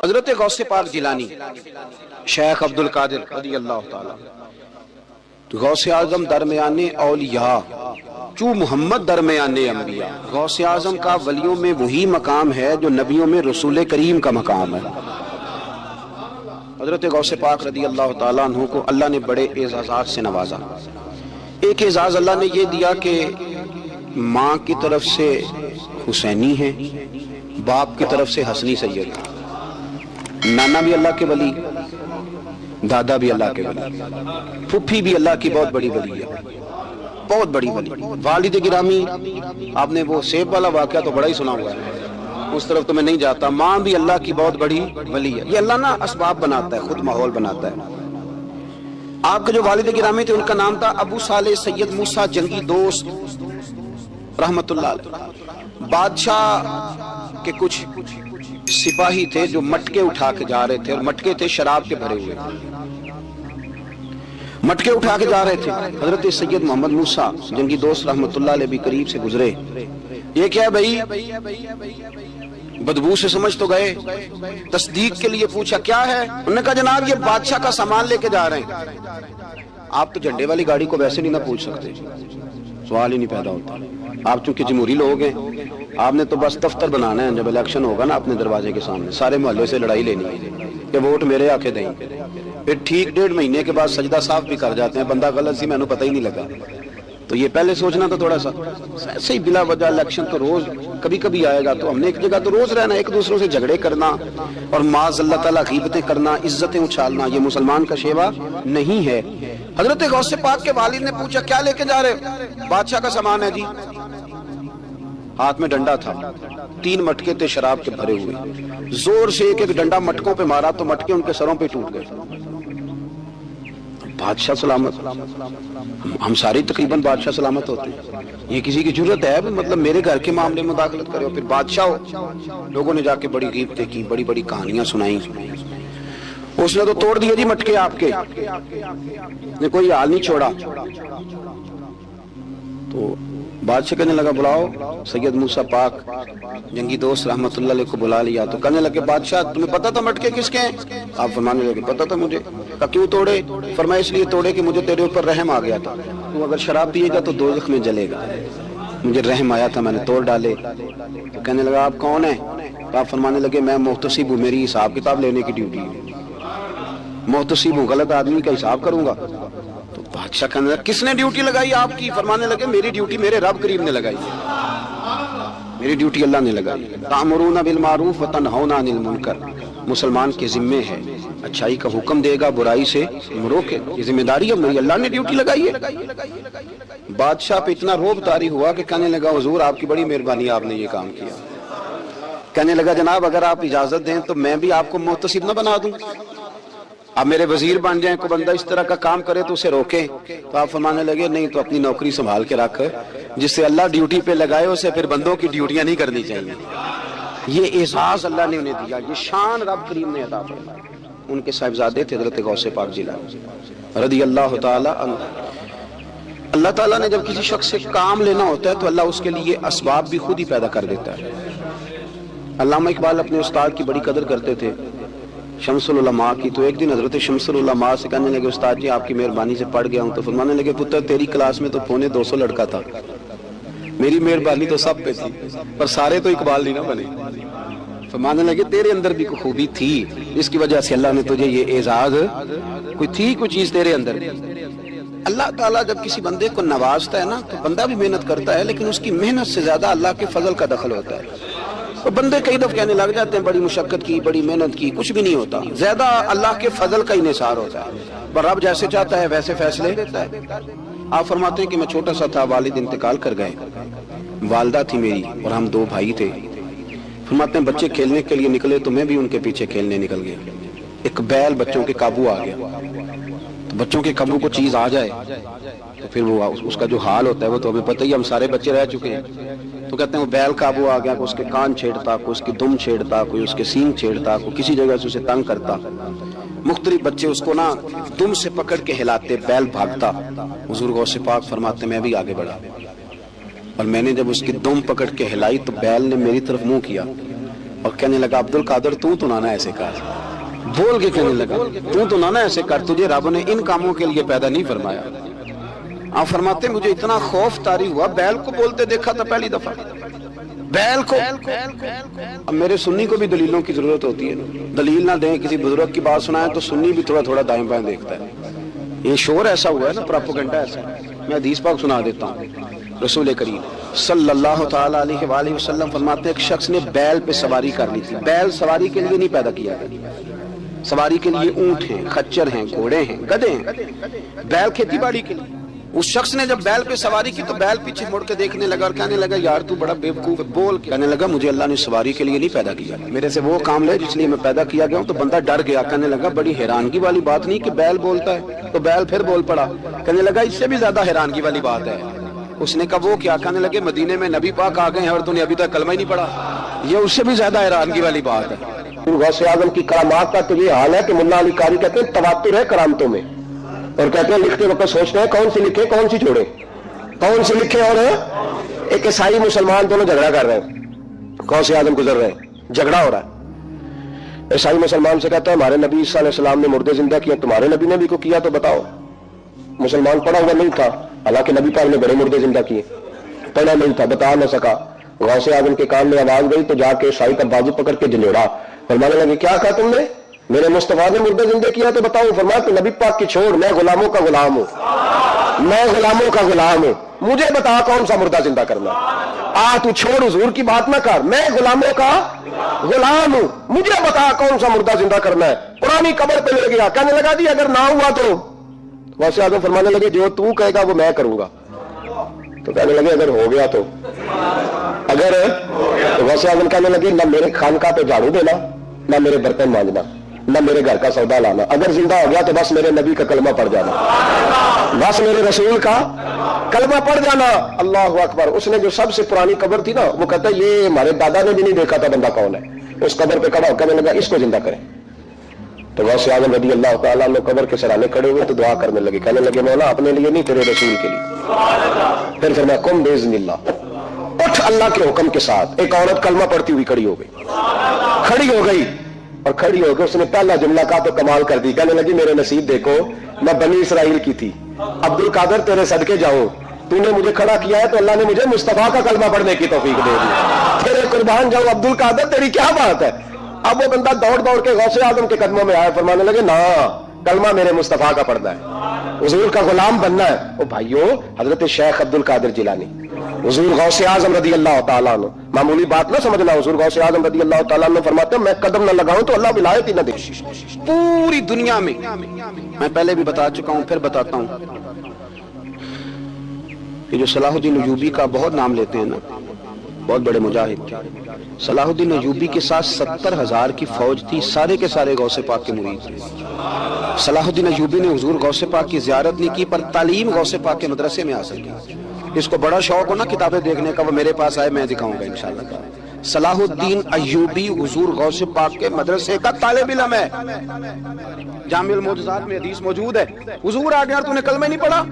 حضرت غوث پاک جیلانی شیخ عبد القادر رضی اللہ تعالیٰ غوث اعظم درمیان اولیاء چو محمد درمیان انبیاء. غوث اعظم کا ولیوں میں وہی مقام ہے جو نبیوں میں رسول کریم کا مقام ہے. حضرت غوث پاک رضی اللہ تعالیٰ عنہ کو اللہ نے بڑے اعزازات سے نوازا. ایک اعزاز اللہ نے یہ دیا کہ ماں کی طرف سے حسینی ہے، باپ کی طرف سے حسنی سید. نانا بھی اللہ کے ولی، دادا بھی اللہ کے ولی، پھپھی بھی اللہ کی بہت بڑی ولی ہے، بہت بڑی ولی. والد گرامی آپ نے وہ سیب والا واقعہ تو بڑا ہی سنا ہوا ہے، اس طرف تو میں نہیں جاتا. ماں بھی اللہ کی بہت بڑی ولی ہے. یہ اللہ نا اسباب بناتا ہے، خود ماحول بناتا ہے. آپ کے جو والد گرامی تھے ان کا نام تھا ابو صالح سید موسیٰ جنگی دوست رحمت اللہ علیہ. بادشاہ کے کچھ سپاہی تھے جو مٹکے اٹھا کے جا رہے تھے، اور مٹکے تھے شراب کے بھرے ہوئے، مٹکے اٹھا کے جا رہے تھے. حضرت سید محمد موسیٰ جنگی دوست رحمت اللہ علیہ بھی قریب سے گزرے. یہ کیا بھائی؟ بدبو سے سمجھ تو گئے. تصدیق کے لیے پوچھا کیا ہے؟ انہوں نے کہا جناب یہ بادشاہ کا سامان لے کے جا رہے ہیں. آپ تو جھنڈے والی گاڑی کو ویسے نہیں نہ پوچھ سکتے، سوال ہی نہیں پیدا ہوتا. آپ چونکہ جمہوری لوگ ہیں، آپ نے تو بس دفتر بنانا ہے. جب الیکشن ہوگا نا اپنے دروازے کے سامنے سارے محلے سے لڑائی لینی ہے کہ ووٹ میرے آ کے دیں. پھر ٹھیک 1.5 مہینے کے بعد سجدہ صاف بھی کر جاتے ہیں. بندہ غلط سی، میں نے پتہ ہی نہیں لگا. تو یہ پہلے سوچنا تو تھوڑا سا ایسے ہی بلا وجہ الیکشن تو روز کبھی کبھی آئے گا. تو ہم نے ایک جگہ تو روز رہنا، ایک دوسروں سے جھگڑے کرنا اور معاذ اللہ تعالیٰ غیبتیں کرنا، عزتیں اچھالنا، یہ مسلمان کا شیوا نہیں ہے. حضرت غوث پاک کے والد نے پوچھا کیا لے کے جا رہے؟ بادشاہ کا سامان ہے جی. ہاتھ میں ڈنڈا تھا، 3 مٹکے تھے شراب کے بھرے ہوئے. زور سے ایک ڈنڈا مٹکوں پہ مارا تو مٹکے ان کے سروں پہ ٹوٹ گئے. بادشاہ سلامت، ہم سارے تقریباً بادشاہ سلامت ہوتے ہیں. یہ کسی کی جرت ہے مطلب میرے گھر کے معاملے میں مداخلت کرے؟ پھر بادشاہ ہو. لوگوں نے جا کے بڑی غیبتیں کی، بڑی بڑی کہانیاں سنائیں. اس نے تو توڑ دیے جی مٹکے آپ کے، نے کوئی حال نہیں چھوڑا. تو بادشاہ کہنے لگا بلاؤ سید موسیٰ پاک جنگی دوست رحمت اللہ علیہ کو بلا لیا. تو کہنے لگے بادشاہ تمہیں پتا تھا مٹکے کس کے ہیں؟ آپ فرمانے لگے پتا تھا مجھے. کہا کیوں توڑے؟ فرمایا اس لیے توڑے کہ مجھے تیرے اوپر رحم آ گیا تھا. تو اگر شراب پیے گا تو دوزخ میں جلے گا. مجھے رحم آیا تھا، میں نے توڑ ڈالے. تو کہنے لگا آپ کون ہیں؟ تو آپ فرمانے لگے میں محتسب ہوں، میری حساب کتاب لینے کی ڈیوٹی ہے. محتسب ہوں، غلط آدمی کا حساب کروں گا. تو بادشاہ کہنے لگا کس نے ڈیوٹی لگائی آپ کی؟ فرمانے لگے میری ڈیوٹی میرے رب کریم نے لگائی ہے، میری ڈیوٹی اللہ نے لگائی. تأمرون بالمعروف وتنہون عن المنکر، مسلمان کے ذمے ہے اچھائی کا حکم دے گا، برائی سے روکے. یہ ذمہ داری ہے میری، اللہ نے ڈیوٹی لگائی ہے. بادشاہ پہ اتنا روب طاری ہوا کہ کہنے لگا حضور آپ کی بڑی مہربانی، آپ نے یہ کام کیا. کہنے لگا جناب اگر آپ اجازت دیں تو میں بھی آپ کو محتسب نہ بنا دوں، آپ میرے وزیر بن جائیں. کوئی بندہ اس طرح کا کام کرے تو اسے روکیں. تو آپ فرمانے لگے نہیں، تو اپنی نوکری سنبھال کے رکھ، جس سے اللہ ڈیوٹی پہ لگائے اسے پھر بندوں کی ڈیوٹیاں نہیں کرنی چاہیے. یہ اعزاز اللہ نے انہیں دیا، یہ شان رب کریم نے عطا فرمائی. ان کے صاحبزادے تھے حضرت غوث پاک جیلانی رضی اللہ تعالی عنہ. اللہ تعالیٰ نے جب کسی شخص سے کام لینا ہوتا ہے تو اللہ اس کے لیے اسباب بھی خود ہی پیدا کر دیتا ہے. علامہ اقبال اپنے استاد کی بڑی قدر کرتے تھے، شمس العلماء کی. تو ایک دن حضرت شمس العلماء سے کہنے لگے استاد جی آپ کی مہربانی سے پڑھ گیا ہوں. تو فرمانے لگے پتر تیری کلاس میں تو 250 لڑکا تھا، میری مہربانی تو سب پہ تھی پر سارے تو اقبال نہیں نہ بنے. فرمانے لگے تیرے اندر بھی کوئی خوبی تھی، اس کی وجہ سے اللہ نے تجھے یہ اعزاز، کوئی تھی کوئی چیز تیرے اندر. اللہ تعالیٰ جب کسی بندے کو نوازتا ہے نا تو بندہ بھی محنت کرتا ہے، لیکن اس کی محنت سے زیادہ اللہ کے فضل کا دخل ہوتا ہے. تو بندے کئی دفعہ کہنے لگ جاتے ہیں بڑی مشقت کی، بڑی محنت کی، کچھ بھی نہیں ہوتا. زیادہ اللہ کے فضل کا انحصار ہوتا ہے، پر رب جیسے چاہتا ہے ویسے فیصلے دیتا ہے. آپ فرماتے ہیں کہ میں چھوٹا سا تھا، والد انتقال کر گئے، والدہ تھی میری اور ہم 2 بھائی تھے. فرماتے ہیں بچے کھیلنے کے لیے نکلے تو میں بھی ان کے پیچھے کھیلنے نکل گیا. ایک بیل بچوں کے قابو آ گیا. تو بچوں کے قابو کو چیز آ جائے تو پھر وہ اس کا جو حال ہوتا ہے وہ تو ہمیں پتہ ہی، ہم سارے بچے رہ چکے ہیں. تو کہتے ہیں وہ بیل قابو آ گیا، کوئی اس کے کان چھیڑتا، کوئی اس کی دم چھیڑتا، کوئی اس کے سینگ چھیڑتا، کوئی کسی جگہ سے اسے تنگ کرتا. مختلف بچے اس کو نا دم سے پکڑ کے ہلاتے، بیل بھاگتا. حضور غوث پاک فرماتے میں بھی آگے بڑھا اور میں نے جب اس کی دم پکڑ کے ہلائی تو بیل نے میری طرف منہ کیا اور کہنے لگا عبد القادر تو نہ ایسے کر، بول کے کہنے لگا تو نہ ایسے کر، تجھے رب نے ان کاموں کے لیے پیدا نہیں فرمایا۔ آپ فرماتے مجھے اتنا خوف طاری ہوا، بیل کو بولتے دیکھا تھا پہلی دفعہ، بیل کو۔ اب میرے سنی کو بھی دلیلوں کی ضرورت ہوتی ہے، دلیل نہ دیں، کسی بزرگ کی بات سنائیں تو سنی بھی تھوڑا تھوڑا دائیں بائیں دیکھتا ہے۔ یہ شور ایسا ہوا ہے نا، پراپوگنڈا ایسا ہے۔ میں حدیث پاک سنا دیتا ہوں، رسول کریم صلی اللہ تعالی علیہ وآلہ وسلم فرماتے ہیں ایک شخص نے بیل پہ سواری کر لی تھی۔ بیل سواری کے لیے نہیں پیدا کیا گیا، سواری کے لیے اونٹ ہیں، خچر ہیں، گھوڑے ہیں، گدھے ہیں، بیل کھیتی باڑی کے لیے۔ اس شخص نے جب بیل پہ سواری کی تو بیل پیچھے مڑ کے دیکھنے لگا اور کہنے لگا یار تو بڑا بیوقوف ہے، بول کے کہنے لگا مجھے اللہ نے سواری کے لیے نہیں پیدا کیا، میرے سے وہ کام لے جس لیے میں پیدا کیا گیا ہوں۔ تو بندہ ڈر گیا، کہنے لگا بڑی حیرانگی والی بات نہیں کہ بیل بولتا ہے، تو بیل پھر بول پڑا۔ کہنے لگا اس سے بھی زیادہ حیرانگی والی بات ہے۔ اس نے کہا وہ کیا؟ کہنے لگے مدینے میں نبی پاک آ گئے ہیں اور تو نے ابھی تک کلمہ ہی نہیں پڑھا، یہ اس سے بھی زیادہ حیرانگی والی بات ہے۔ غوث اعظم کی کرامات کا تو یہ حال ہے کہ ملا علی قاری کہتے ہیں تواتر ہے کرامتوں میں، اور کہتے ہیں لکھتے وقت سوچتے ہیں کون سی لکھے کون سی چھوڑے، کون سی لکھے۔ اور ایک عیسائی مسلمان دونوں جھگڑا کر رہے ہیں، غوث اعظم گزر رہے ہیں، جھگڑا ہو رہا ہے۔ عیسائی مسلمان سے کہتا ہے ہمارے نبی صلی اللہ علیہ وسلم نے مردے زندہ کیا، تمہارے نبی نے بھی کو کیا تو بتاؤ۔ مسلمان پڑھا ہوا نہیں تھا، حالانکہ نبی پاک نے بڑے مردے زندہ کیے، پڑھا نہیں تھا، بتا نہ سکا۔ غوث اعظم کے کان میں آواز گئی تو جا کے عیسائی کا بازو پکڑ کے جھنجھوڑا، فرمانے لگے کیا کہا تم نے؟ میرے مصطفیٰ نے مردہ زندہ کیا تو بتاؤ۔ فرمایا تو نبی پاک کی چھوڑ، میں غلاموں کا غلام ہوں، میں غلاموں کا غلام ہوں، مجھے بتا کون سا مردہ زندہ کرنا۔ تو چھوڑ حضور کی بات نہ کر، میں غلاموں کا غلام ہوں، مجھے بتا کون سا مردہ زندہ کرنا ہے۔ پرانی قبر پہ لے گیا، کہنے لگا جی اگر نہ ہوا تو؟ غوث اعظم فرمانے لگے جو تو کہے گا وہ میں کروں گا۔ تو کہنے لگے اگر ہو گیا تو؟ اگر غوث اعظم کہنے لگے نہ میرے خانقاہ پہ جھاڑو دینا، نہ میرے برتن مانجنا، نہ میرے گھر کا سودا لانا، اگر زندہ ہو گیا تو بس میرے نبی کا کلمہ پڑھ جانا، بس میرے رسول کا کلمہ پڑھ جانا۔ اللہ اکبر۔ اس نے جو سب سے پرانی قبر تھی نا، وہ کہتا ہے یہ ہمارے دادا نے بھی نہیں دیکھا تھا بندہ کون ہے، اس قبر پہ کھڑا ہو کہنے لگا اس کو زندہ کریں۔ تو غوث اعظم رضی اللہ تعالیٰ عنہ قبر کے سرانے کھڑے ہوئے تو دعا کرنے لگے، کہنے لگے مولا اپنے لیے نہیں تیرے رسول کے لیے۔ پھر فرمایا قم باذن اللہ، اٹھ اللہ کے حکم کے ساتھ۔ ایک عورت کلمہ پڑھتی ہوئی کھڑی ہو گئی، کھڑی ہو گئی، اور کھڑی ہو گئی اس نے پہلا جملہ کہا تو کمال کر دی، کہنے لگی میرے نصیب دیکھو میں بنی اسرائیل کی تھی، عبد القادر تیرے صدقے جاؤں، تو نے مجھے کھڑا کیا ہے تو اللہ نے مجھے مصطفیٰ کا کلمہ پڑھنے کی توفیق دے دی، تیرے قربان جاؤں عبد القادر، تیری کیا بات ہے۔ اب وہ بندہ دوڑ دوڑ کے غوث اعظم کے قدموں میں آیا، فرمانے لگے نا کلمہ میرے مصطفیٰ کا پڑھنا ہے، حضور کا غلام بننا ہے۔ او بھائیو، حضرت شیخ عبد القادر جیلانی، حضور غوث اعظم رضی اللہ تعالیٰ عنہ، معمولی بات نہ سمجھنا، حضور غوث اعظم رضی اللہ تعالیٰ عنہ فرماتے ہیں میں قدم نہ لگاؤں تو اللہ ولایت ہی نہ دے۔ پوری دنیا میں، میں پہلے بھی بتا چکا ہوں پھر بتاتا ہوں، یہ جو صلاح الدین ایوبی کا بہت نام لیتے ہیں نا، بہت بڑے مجاہد تھے، صلاح الدین ایوبی کے ساتھ 70,000 کی فوج تھی، سارے کے سارے غوث پاک کے مرید تھے۔ صلاح الدین ایوبی نے حضور غوث پاک کی زیارت نہیں کی پر تعلیم غوث پاک کے مدرسے میں حاصل کی۔ اس کو بڑا شوق ہو نا کتابیں دیکھنے کا، وہ میرے پاس آئے میں دکھاؤں گا انشاءاللہ۔ صلاح الدین ایوبی حضور غوث پاک کے مدرسے کا طالب علم ہے، جامع المعجزات میں حدیث موجود ہے، حضور آ گیا اور تو نے کلمہ نہیں پڑھا؟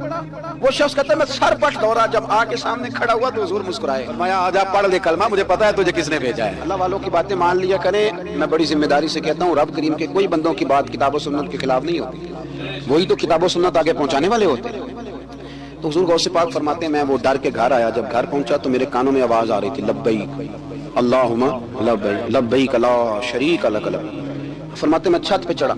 وہ شخص کہتا ہے میں سر پٹ دوڑا، جب آ کے سامنے کھڑا ہوا تو حضور مسکرائے، فرمایا آجا پڑھ لے کلمہ، مجھے پتا ہے تجھے کس نے بھیجا ہے۔ اللہ والوں کی باتیں مان لیا کریں، میں بڑی ذمہ داری سے کہتا ہوں رب کریم کے کوئی بندوں کی بات کتاب و سنت کے خلاف نہیں ہوتی، وہی تو کتاب و سنت آگے پہنچانے والے ہوتے ہیں۔ تو حضور غوث پاک فرماتے ہیں میں وہ ڈر کے گھر آیا، جب گھر پہنچا تو میرے کانوں میں آواز آ رہی تھی لبیک اللہم لبیک لبیک لا شریک لک لبیک۔ فرماتے میں چھت پہ چڑھا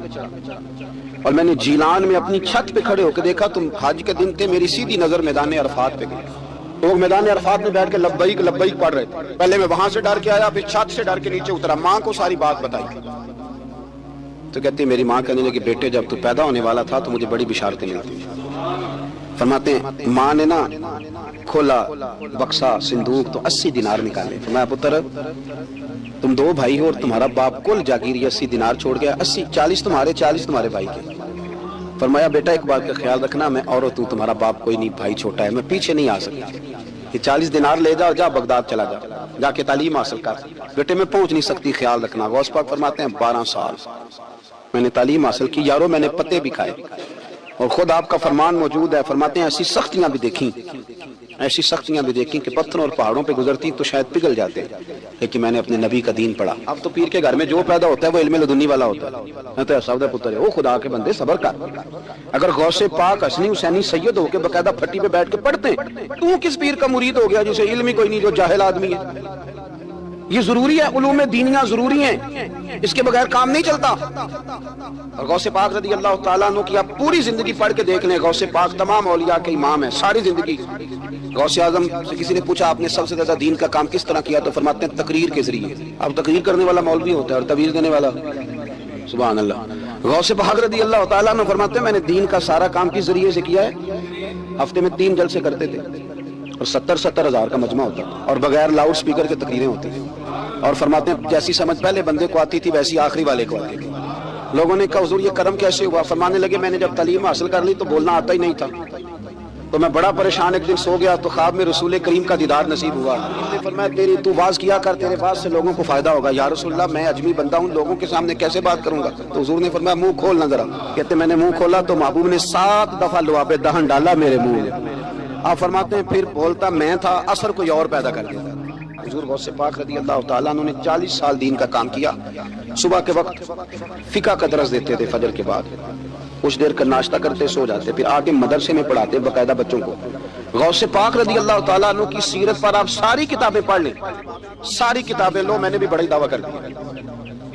اور میں نے جیلان میں اپنی چھت پہ کھڑے ہو کے دیکھا، تم حج کے دن تھے، میری سیدھی نظر میدان عرفات پہ گئی، لوگ میدان عرفات میں بیٹھ کے لبیک لبیک پڑھ رہے تھے۔ پہلے میں وہاں سے ڈر کے آیا، پھر چھت سے ڈر کے نیچے اترا، ماں کو ساری بات بتائی تو کہتی میری ماں کہنے لگی بیٹے جب تو پیدا ہونے والا تھا تو مجھے بڑی بشارتیں ملتی۔ فرماتے ہیں ماں نے نا کھولا بکسا صندوق تو 80 دینار نکالے، فرمایا پتر تم دو بھائی ہو اور تمہارا باپ کل جاگیر 80 دینار چھوڑ گیا، 80 40 تمہارے 40 تمہارے بھائی کے۔ فرمایا بیٹا ایک بات کا خیال رکھنا، میں اور تمہارا باپ کوئی نہیں، بھائی چھوٹا ہے، میں پیچھے نہیں آ سکتی، یہ 40 دینار لے جا اور جا بغداد چلا جا کے تعلیم حاصل کر، بیٹے میں پہنچ نہیں سکتی، خیال رکھنا۔ غوث پاک فرماتے ہیں 12 سال میں نے تعلیم حاصل کی یارو، میں نے پتے بھی کھائے، اور خود آپ کا فرمان موجود ہے، فرماتے ہیں ایسی سختیاں بھی دیکھیں ایسی سختیاں بھی دیکھی کہ پتھروں اور پہاڑوں پہ گزرتی تو شاید پگھل جاتے، لیکن میں نے اپنے نبی کا دین پڑھا۔ اب تو پیر کے گھر میں جو پیدا ہوتا ہے وہ علم لدنی والا ہوتا ہے، میں تو سودا پتر ہے، وہ خدا کے بندے صبر کر۔ اگر غوث پاک حسنی حسینی سید ہو کے باقاعدہ پھٹی پہ بیٹھ کے پڑھتے ہیں، تو کس پیر کا مرید ہو گیا جسے علم ہی کوئی نہیں، جو جاہل آدمی ہے؟ یہ ضروری ہے، علوم دینیاں ضروری ہیں، اس کے بغیر کام نہیں چلتا۔ اور غوث پاک رضی اللہ تعالیٰ عنہ کی آپ پوری زندگی پڑھ کے دیکھ لیں، غوث پاک تمام اولیاء کے امام ہیں، ساری زندگی۔ غوث اعظم سے کسی نے پوچھا آپ نے سب سے زیادہ دین کا کام کس طرح کیا، تو فرماتے ہیں تقریر کے ذریعے۔ اب تقریر کرنے والا مولوی ہوتا ہے اور تویز دینے والا، سبحان اللہ۔ غوث پاک رضی اللہ تعالیٰ عنہ فرماتے ہیں میں نے دین کا سارا کام کس ذریعے سے کیا ہے؟ ہفتے میں 3 جلسے کرتے تھے اور 70 ہزار کا مجمع ہوتا تھا، اور بغیر لاؤڈ سپیکر کے تقریریں ہوتی تھیں، اور فرماتے ہیں جیسی سمجھ پہلے بندے کو آتی تھی ویسی آخری والے کو آتی تھی۔ لوگوں نے کہا حضور یہ کرم کیسے ہوا؟ فرمانے لگے میں نے جب تعلیم حاصل کر لی تو بولنا آتا ہی نہیں تھا، تو میں بڑا پریشان، ایک دن سو گیا تو خواب میں رسول کریم کا دیدار نصیب ہوا۔ فرمایا تیری تو واز کیا کر، تیرے واز سے لوگوں کو فائدہ ہوگا۔ یا رسول اللہ میں اجمی بندہ ہوں، لوگوں کے سامنے کیسے بات کروں گا؟ تو حضور نے فرمایا منہ کھولنا ذرا۔ کہتے میں نے منہ کھولا تو محبوب نے 7 دفعہ لعاب دہن ڈالا میرے منہ میں۔ آپ فرماتے ہیں پھر بولتا میں تھا، اثر کوئی اور پیدا کر دیتا۔ حضور غوث پاک رضی اللہ تعالیٰ عنہ نے 40 سال دین کا کام کیا۔ صبح کے وقت فقہ کا درس دیتے تھے، فجر کے بعد کچھ دیر کا ناشتہ کرتے سو جاتے، پھر آ کے مدرسے میں پڑھاتے باقاعدہ بچوں کو۔ غوث پاک رضی اللہ تعالیٰ عنہ کی سیرت پر آپ ساری کتابیں پڑھ لیں، ساری کتابیں لو، میں نے بھی بڑی دعویٰ کر دی،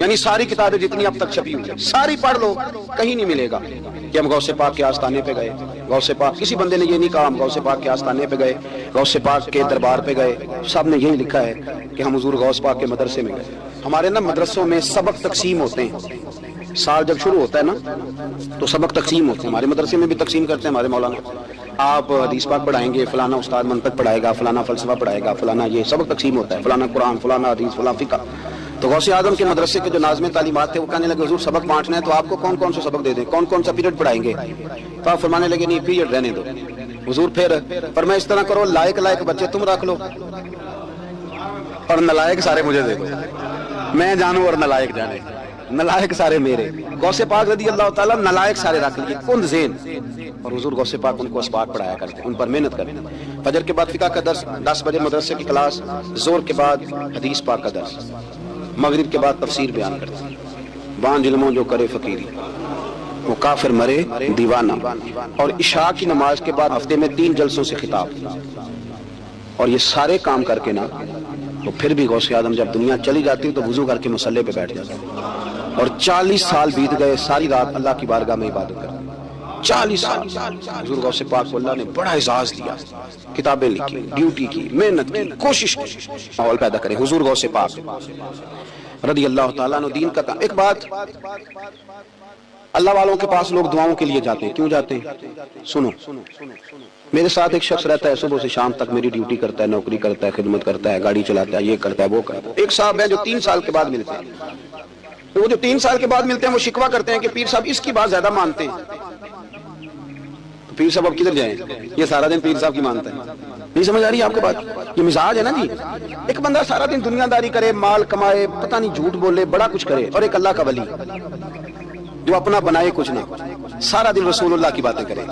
یعنی ساری کتابیں جتنی اب تک چھپی ہوئی ساری پڑھ لو، کہیں نہیں ملے گا کہ ہم غوث پاک کے آستانے پہ گئے۔ غوث پاک کسی بندے نے یہ نہیں کہا ہم غوث پاک کے آستانے پہ گئے، غوث پاک کے دربار پہ گئے، سب نے یہی لکھا ہے کہ ہم حضور غوث پاک کے مدرسے میں گئے۔ ہمارے نا مدرسوں میں سبق تقسیم ہوتے ہیں، سال جب شروع ہوتا ہے نا تو سبق تقسیم ہوتے ہیں، ہمارے مدرسے میں بھی تقسیم کرتے ہیں ہمارے مولانا۔ آپ حدیث پاک پڑھائیں گے، فلانا استاد منطق پڑھائے گا، فلانا فلسفہ پڑھائے گا، فلانا یہ سبق تقسیم ہوتا ہے، فلانا قرآن، فلانا حدیث، فلانا فقہ۔ تو غوث اعظم کے مدرسے کے جو ناظم تعلیمات تھے وہ کہنے لگے حضور سبق بانٹنا ہے تو آپ کو کون کون سے سبق دے دیں، کون کون سا پیریڈ پڑھائیں گے؟ تو آپ فرمانے لگے نہیں پیریڈ رہنے دو حضور، پھر پر میں اس طرح کرو لائق بچے تم رکھ لو اور نلائق سارے مجھے دے دو، میں جانوں اور نلائق جانے، نلائق سارے میرے۔ غوث پاک رضی اللہ تعالیٰ نلائق سارے رکھ لیے کند ذہن، اور حضور غوث پاک ان کو اسباق پڑھایا کرتے، ان پر محنت کرتے۔ فجر کے بعد فقہ کا درس، 10 بجے مدرسے کی کلاس، زور کے بعد حدیث پاک کا درس، مغرب کے بعد تفسیر بیان کرتے۔ بان ظلموں جو کرے فقیری وہ کافر مرے دیوانہ، اور عشاء کی نماز کے بعد ہفتے میں 3 جلسوں سے خطاب۔ اور یہ سارے کام کر کے نا تو پھر بھی غوث اعظم جب دنیا چلی جاتی تو وضو کر کے مصلے پہ بیٹھ جاتے، اور 40 سال بیت گئے، ساری رات اللہ کی بارگاہ میں عبادت کرتے۔ 40 سال حضور غوث پاک کو اللہ نے بڑا اعزاز دیا، کتابیں لکھی، ڈیوٹی کی، محنت کی، کوشش کی، ماحول پیدا کرے۔ حضور غوث پاک رضی اللہ تعالیٰ عنہ دین کا کام۔ ایک بات، اللہ والوں کے پاس لوگ دعاؤں کے لیے جاتے ہیں، کیوں جاتے ہیں؟ سنو، میرے ساتھ ایک شخص رہتا ہے، صبح سے شام تک میری ڈیوٹی کرتا ہے، نوکری کرتا ہے، خدمت کرتا ہے، گاڑی چلاتا ہے، یہ کرتا ہے وہ کرتا ہے۔ ایک صاحب ہیں جو 3 سال کے بعد ملتے ہیں، وہ جو 3 سال کے بعد ملتے ہیں وہ شکوہ کرتے ہیں کہ پیر صاحب اس کی بات زیادہ مانتے ہیں۔ تو پیر صاحب اب کدھر جائیں؟ یہ سارا دن پیر صاحب کی مانتا ہے، نہیں سمجھ آ رہی ہے آپ کو بات؟ یہ مزاج ہے نا جی، ایک بندہ سارا دن دنیا داری کرے، مال کمائے، پتہ نہیں جھوٹ بولے، بڑا کچھ کرے، اور ایک اللہ کا ولی جو اپنا بنائے کچھ نہ، سارا دن رسول اللہ کی باتیں کرے،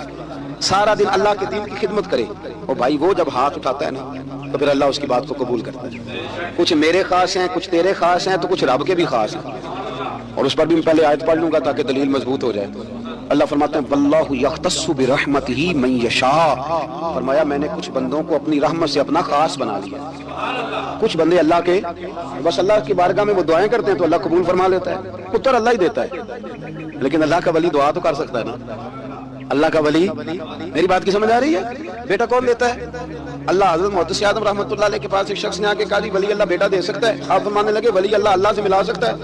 سارا دن اللہ کے دین کی خدمت کرے، اور بھائی وہ جب ہاتھ اٹھاتا ہے نا تو پھر اللہ اس کی بات کو قبول کرتا ہے۔ کچھ میرے خاص ہیں، کچھ تیرے خاص ہیں، تو کچھ رب کے بھی خاص ہیں، اور اس پر بھی میں پہلے آیت پڑھ لوں گا تاکہ دلیل مضبوط ہو جائے۔ اللہ فرماتے ہیں واللہ یختص برحمتہ من یشاء، فرمایا میں نے کچھ بندوں کو اپنی رحمت سے اپنا خاص بنا لیا۔ کچھ بندے اللہ کے بس اللہ کی بارگاہ میں وہ دعائیں کرتے ہیں تو اللہ قبول فرما لیتا ہے، پتر اللہ ہی دیتا ہے، لیکن اللہ کا ولی دعا تو کر سکتا ہے نا۔ اللہ کا ولی، میری بات کی سمجھ آ رہی ہے؟ بیٹا کون دیتا ہے؟ اللہ۔ حضرت محدث اعظم رحمۃ اللہ علیہ کے پاس ایک شخص نے آ کے کہا جی ولی اللہ بیٹا دے سکتا ہے؟ آپ فرمانے لگے ولی اللہ اللہ سے ملا سکتا ہے؟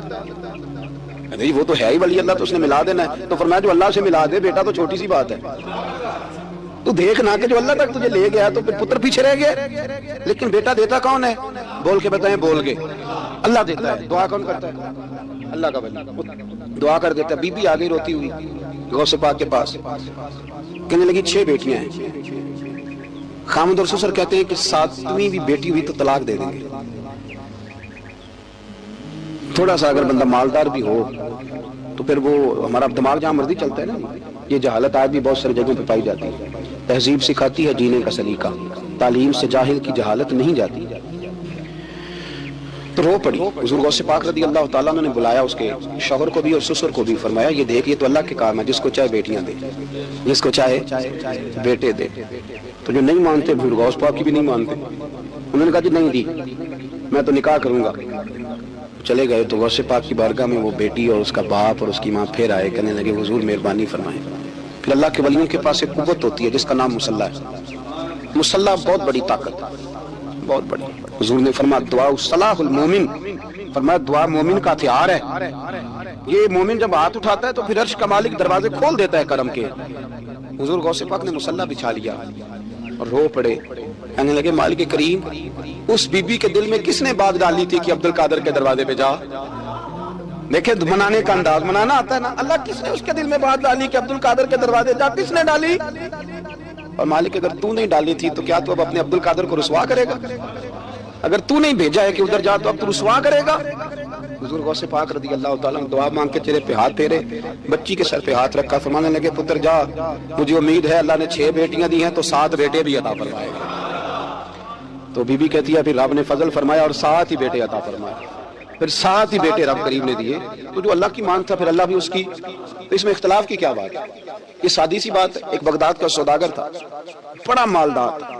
نہیں وہ تو ہے ہی ولی اللہ، تو اس نے ملا دینا ہے۔ تو فرمایا جو اللہ سے ملا دے بیٹا تو چھوٹی سی بات ہے، تو دیکھنا کہ جو اللہ تک تجھے لے گیا تو پھر پتر پیچھے رہ گیا، لیکن بیٹا دیتا کون ہے؟ بول کے بتائیں، بول کے اللہ دیتا ہے۔ دعا کون کرتا ہے؟ اللہ کا ولی دعا کر دیتا ہے۔ بی بی آ گئی روتی ہوئی غوث پاک کے پاس، کہنے لگی 6 بیٹیاں ہیں۔ خامد اور سسر کہتے ہیں کہ 7ویں بھی بیٹی ہوئی تو طلاق دے دیں گے۔ تھوڑا سا اگر بندہ مالدار بھی ہو تو پھر وہ ہمارا دماغ جہاں مرضی چلتا ہے نا، یہ جہالت آج بھی بہت ساری جگہوں پہ پائی جاتی ہے۔ تہذیب سکھاتی ہے جینے کا سلیقہ، تعلیم سے جاہل کی جہالت نہیں جاتی۔ تو رو پڑی۔ حضور غوث پاک رضی اللہ تعالیٰ عنہ نے بلایا اس کے شوہر کو بھی اور سسر کو بھی، فرمایا یہ دیکھ، یہ تو اللہ کے کام ہے، جس کو چاہے بیٹیاں دے، جس کو چاہے بیٹے دے۔ تو جو نہیں مانتے بھیڑ غوث پاک کی بھی نہیں مانتے، انہوں نے کہا جی نہیں دی، میں تو نکاح کروں گا۔ چلے گئے تو غوث پاک کی بارگاہ میں وہ بیٹی اور اس کا باپ اور اس کی ماں پھر آئے، کہنے لگے حضور مہربانی فرمائیں۔ پھر اللہ کے ولیوں کے پاس ایک قوت ہوتی ہے جس کا نام مصلح ہے۔ مصلح بہت بڑی طاقت، بہت بڑی۔ حضور نے فرمایا دعا صلاح المومن، فرمایا دعا مومن کا ہتھیار ہے۔ یہ مومن جب ہاتھ اٹھاتا ہے تو پھر عرش کا مالک دروازے کھول دیتا ہے کرم کے۔ حضور غوث پاک نے مصلح بچھا لیا اور رو پڑے، کہنے لگے مالک کریم، اس بی بی کے دل میں کس نے بات ڈالی تھی کہ عبد القادر کے دروازے پہ جا؟ دیکھیں منانے کا انداز، منانا آتا ہے نا، اللہ کس نے اس کے دل میں بات ڈالی کہ عبد القادر کے دروازے جا؟ کس نے ڈالی؟ اور مالک اگر تو نہیں ڈالی تھی تو کیا تو اب اپنے عبد القادر کو رسوا کرے گا؟ اگر تو نہیں بھیجا ہے کہ ادھر جا تو اب تو رسوا کرے گا؟ حضور غوث پاک رضی اللہ تعالیٰ عنہ دعا مانگ کے چہرے پہ ہاتھ پھیرے، بچی کے سر پہ ہاتھ رکھا، فرمانے لگے پتر جا، مجھے امید ہے اللہ نے 6 بیٹیاں دی ہیں تو 7 بیٹے بھی عطا فرمائے گا۔ تو بی بی کہتی ہے پھر رب نے فضل فرمایا اور 7 ہی بیٹے عطا فرمائے، پھر 7 ہی بیٹے رب کریم نے دیے۔ تو جو اللہ کی مان تھا پھر اللہ بھی اس کی، تو اس میں اختلاف کی کیا بات ہے؟ یہ سادی سی بات۔ ایک بغداد کا سوداگر تھا، بڑا مالدار تھا۔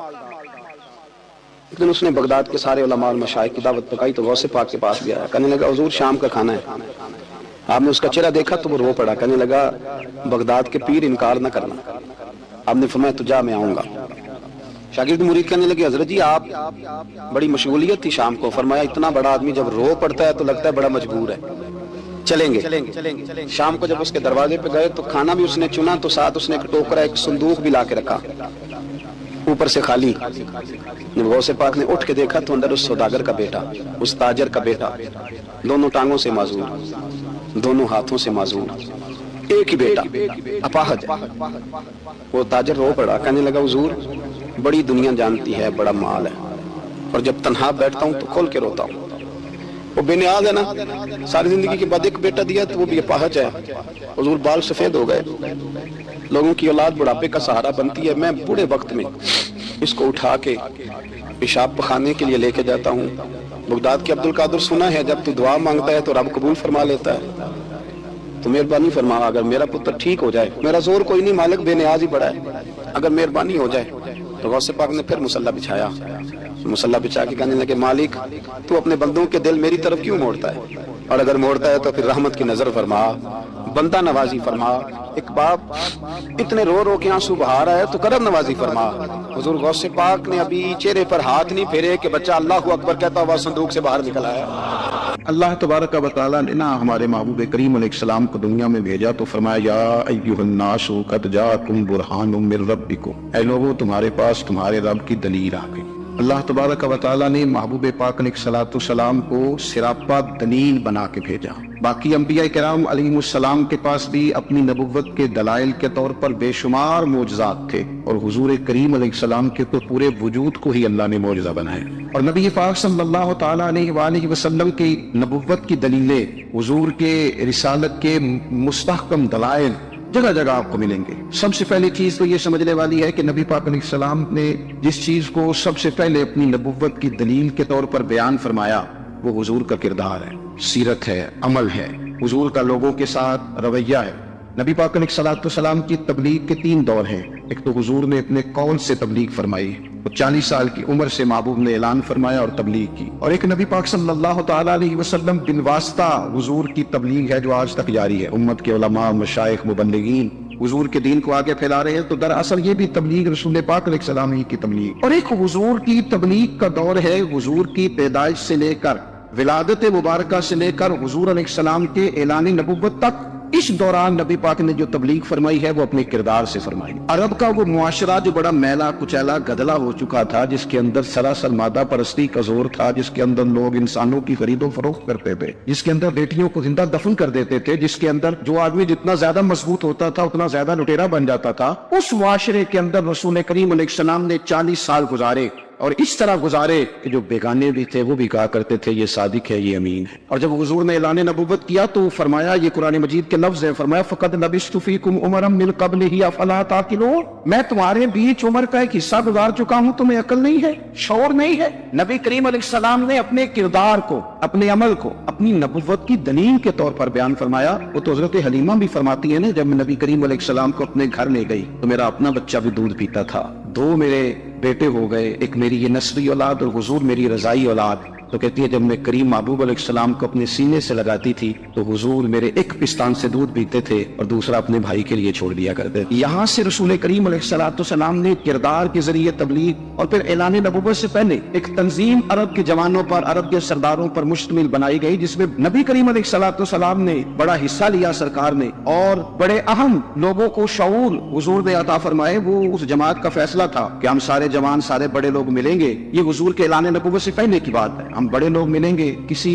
ایک دن اس نے بغداد کے سارے علماء اور مشائخ کی دعوت پکائی تو غوث پاک کے پاس بھی آیا، کہنے لگا حضور شام کا کھانا ہے۔ آپ نے اس کا چہرہ دیکھا تو وہ رو پڑا، کہنے لگا بغداد کے پیر انکار نہ کرنا۔ آپ نے فرمایا تو جا میں آؤں گا۔ شاگرد مرید کہنے لگے حضرت جی آپ بڑی مشغولیت تھی شام کو، فرمایا اتنا بڑا آدمی جب رو پڑتا ہے تو لگتا ہے بڑا مجبور ہے، چلیں گے۔ شام کو جب اس کے دروازے پہ گئے تو کھانا بھی اس نے چنا تو ساتھ اس نے ایک ٹوکرا ایک صندوق بھی لا کے رکھا، اوپر سے خالی۔ جب غوث پاک نے اٹھ کے دیکھا تو اندر اس سوداگر کا بیٹا، اس تاجر کا بیٹا، دونوں ٹانگوں سے معذور، دونوں ہاتھوں سے معذور، ایک ہی بیٹا اپاہج ہے۔ وہ تاجر رو پڑا، کہنے لگا حضور بڑی دنیا جانتی ہے، بڑا مال ہے، اور جب تنہا بیٹھتا ہوں تو کھول کے روتا ہوں۔ وہ بے نیاز ہے نا، ساری زندگی کے بعد ایک بیٹا دیا تو وہ بھی اپاہج ہے۔ حضور بال سفید ہو گئے، لوگوں کی اولاد بڑھاپے کا سہارا بنتی ہے، میں بوڑھے وقت میں اس کو اٹھا کے پیشاب پخانے کے لیے لے کے جاتا ہوں۔ بغداد کے عبد القادر سنا ہے جب تو دعا مانگتا ہے تو رب قبول فرما لیتا ہے، تو مہربانی فرما اگر میرا پتر ٹھیک ہو جائے، میرا زور کوئی نہیں مالک، بے نیاز ہی بڑا ہے، اگر مہربانی ہو جائے۔ تو غوث پاک نے پھر مصلی بچھایا، مصلی بچھا کے کہنے لگے مالک تو اپنے بندوں کے دل میری طرف کیوں موڑتا ہے، اور اگر موڑتا ہے تو پھر رحمت کی نظر فرما، بندہ نوازی فرما۔ ایک باپ اتنے رو رو کے آنسو بہا رہا ہے تو کرم نوازی فرما۔ حضور غوث پاک نے ابھی چہرے پر ہاتھ نہیں پھیرے کہ بچہ اللہ اکبر کہتا ہوا صندوق سے باہر نکل آیا۔ اللہ تبارک و تعالیٰ نے نا ہمارے محبوب کریم علیہ السلام کو دنیا میں بھیجا تو فرمایا یا ایھا الناس قد جاءکم برہان من ربکم، اے لوگو تمہارے پاس تمہارے رب کی دلیل آ گئی۔ اللہ تبارک و تعالیٰ نے محبوب پاک علیہ السلام کو سراپا دلیل بنا کے بھیجا۔ باقی انبیاء کرام علیہ السلام کے پاس بھی اپنی نبوت کے دلائل کے طور پر بے شمار معجزات تھے، اور حضور کریم علیہ السلام کے تو پورے وجود کو ہی اللہ نے معجزہ بنایا۔ اور نبی پاک صلی اللہ تعالیٰ علیہ وآلہ وسلم کی نبوت کی دلیلیں، حضور کے رسالت کے مستحکم دلائل جگہ جگہ آپ کو ملیں گے۔ سب سے پہلی چیز تو یہ سمجھنے والی ہے کہ نبی پاک علیہ السلام نے جس چیز کو سب سے پہلے اپنی نبوت کی دلیل کے طور پر بیان فرمایا وہ حضور کا کردار ہے، سیرت ہے، عمل ہے، حضور کا لوگوں کے ساتھ رویہ ہے۔ نبی پاک علیہ السلام کی تبلیغ کے 3 دور ہیں۔ ایک تو حضور نے اپنے قول سے تبلیغ فرمائی، وہ 40 سال کی عمر سے محبوب نے اعلان فرمایا اور تبلیغ کی، اور ایک نبی پاک صلی اللہ تعالیٰ علیہ وسلم بن واسطہ حضور کی تبلیغ ہے جو آج تک جاری ہے۔ امت کے علماء، مشائخ، مبلغین حضور کے دین کو آگے پھیلا رہے ہیں، تو دراصل یہ بھی تبلیغ رسول پاک علیہ السلام ہی کی تبلیغ۔ اور ایک حضور کی تبلیغ کا دور ہے حضور کی پیدائش سے لے کر ولادت مبارکہ سے لے کر حضور علیہ السلام کے اعلان نبوت تک۔ اس دوران نبی پاک نے جو تبلیغ فرمائی ہے وہ اپنے کردار سے فرمائی۔ عرب کا وہ معاشرہ جو بڑا میلا کچیلا گدلا ہو چکا تھا، جس کے اندر سراسر مادہ پرستی کا زور تھا، جس کے اندر لوگ انسانوں کی خرید و فروخت کرتے تھے، جس کے اندر بیٹیوں کو زندہ دفن کر دیتے تھے، جس کے اندر جو آدمی جتنا زیادہ مضبوط ہوتا تھا اتنا زیادہ لٹیرا بن جاتا تھا، اس معاشرے کے اندر رسول کریم علیہ السلام نے 40 سال گزارے اور اس طرح گزارے کہ جو بیگانے بھی تھے وہ بھی کہا کرتے تھے یہ صادق ہے، یہ امین ہے۔ اور جب حضور نے اعلان نبوت کیا تو فرمایا، یہ قرآن مجید کے لفظ ہیں، فرمایا فَقَدْ لَبِثْتُ فِيكُمْ عُمَرًا مِّن قَبْلِهِ أَفَلَا تَعْقِلُونَ، میں تمہارے بیچ عمر کا ایک حصہ گزار چکا ہوں، تمہیں عقل نہیں ہے، شعور نہیں ہے۔ نبی کریم علیہ السلام نے اپنے کردار کو، اپنے عمل کو اپنی نبوت کی دلیل کے طور پر بیان فرمایا۔ وہ تو حضرت حلیمہ بھی فرماتی ہے نا، جب میں نبی کریم علیہ السلام کو اپنے گھر لے گئی تو میرا اپنا بچہ بھی دودھ پیتا تھا، 2 میرے بیٹے ہو گئے، ایک میری یہ نسبی اولاد اور حضور میری رضائی اولاد۔ تو کہتی ہے جب میں کریم محبوب علیہ السلام کو اپنے سینے سے لگاتی تھی تو حضور میرے ایک پستان سے دودھ پیتے تھے اور دوسرا اپنے بھائی کے لیے چھوڑ دیا کرتے تھے۔ یہاں سے رسول کریم علیہ السلام نے کردار کے ذریعے تبلیغ اور پھر اعلان نبوت سے پہلے ایک تنظیم عرب کے جوانوں پر، عرب کے سرداروں پر مشتمل بنائی گئی، جس میں نبی کریم علیہ السلام نے بڑا حصہ لیا، سرکار نے، اور بڑے اہم لوگوں کو شعور حضور نے عطا فرمائے۔ وہ اس جماعت کا فیصلہ تھا کہ ہم سارے جوان، سارے بڑے لوگ ملیں گے، یہ حضور کے اعلان نبوت سے پہلے کی بات ہے، ہم بڑے لوگ ملیں گے، کسی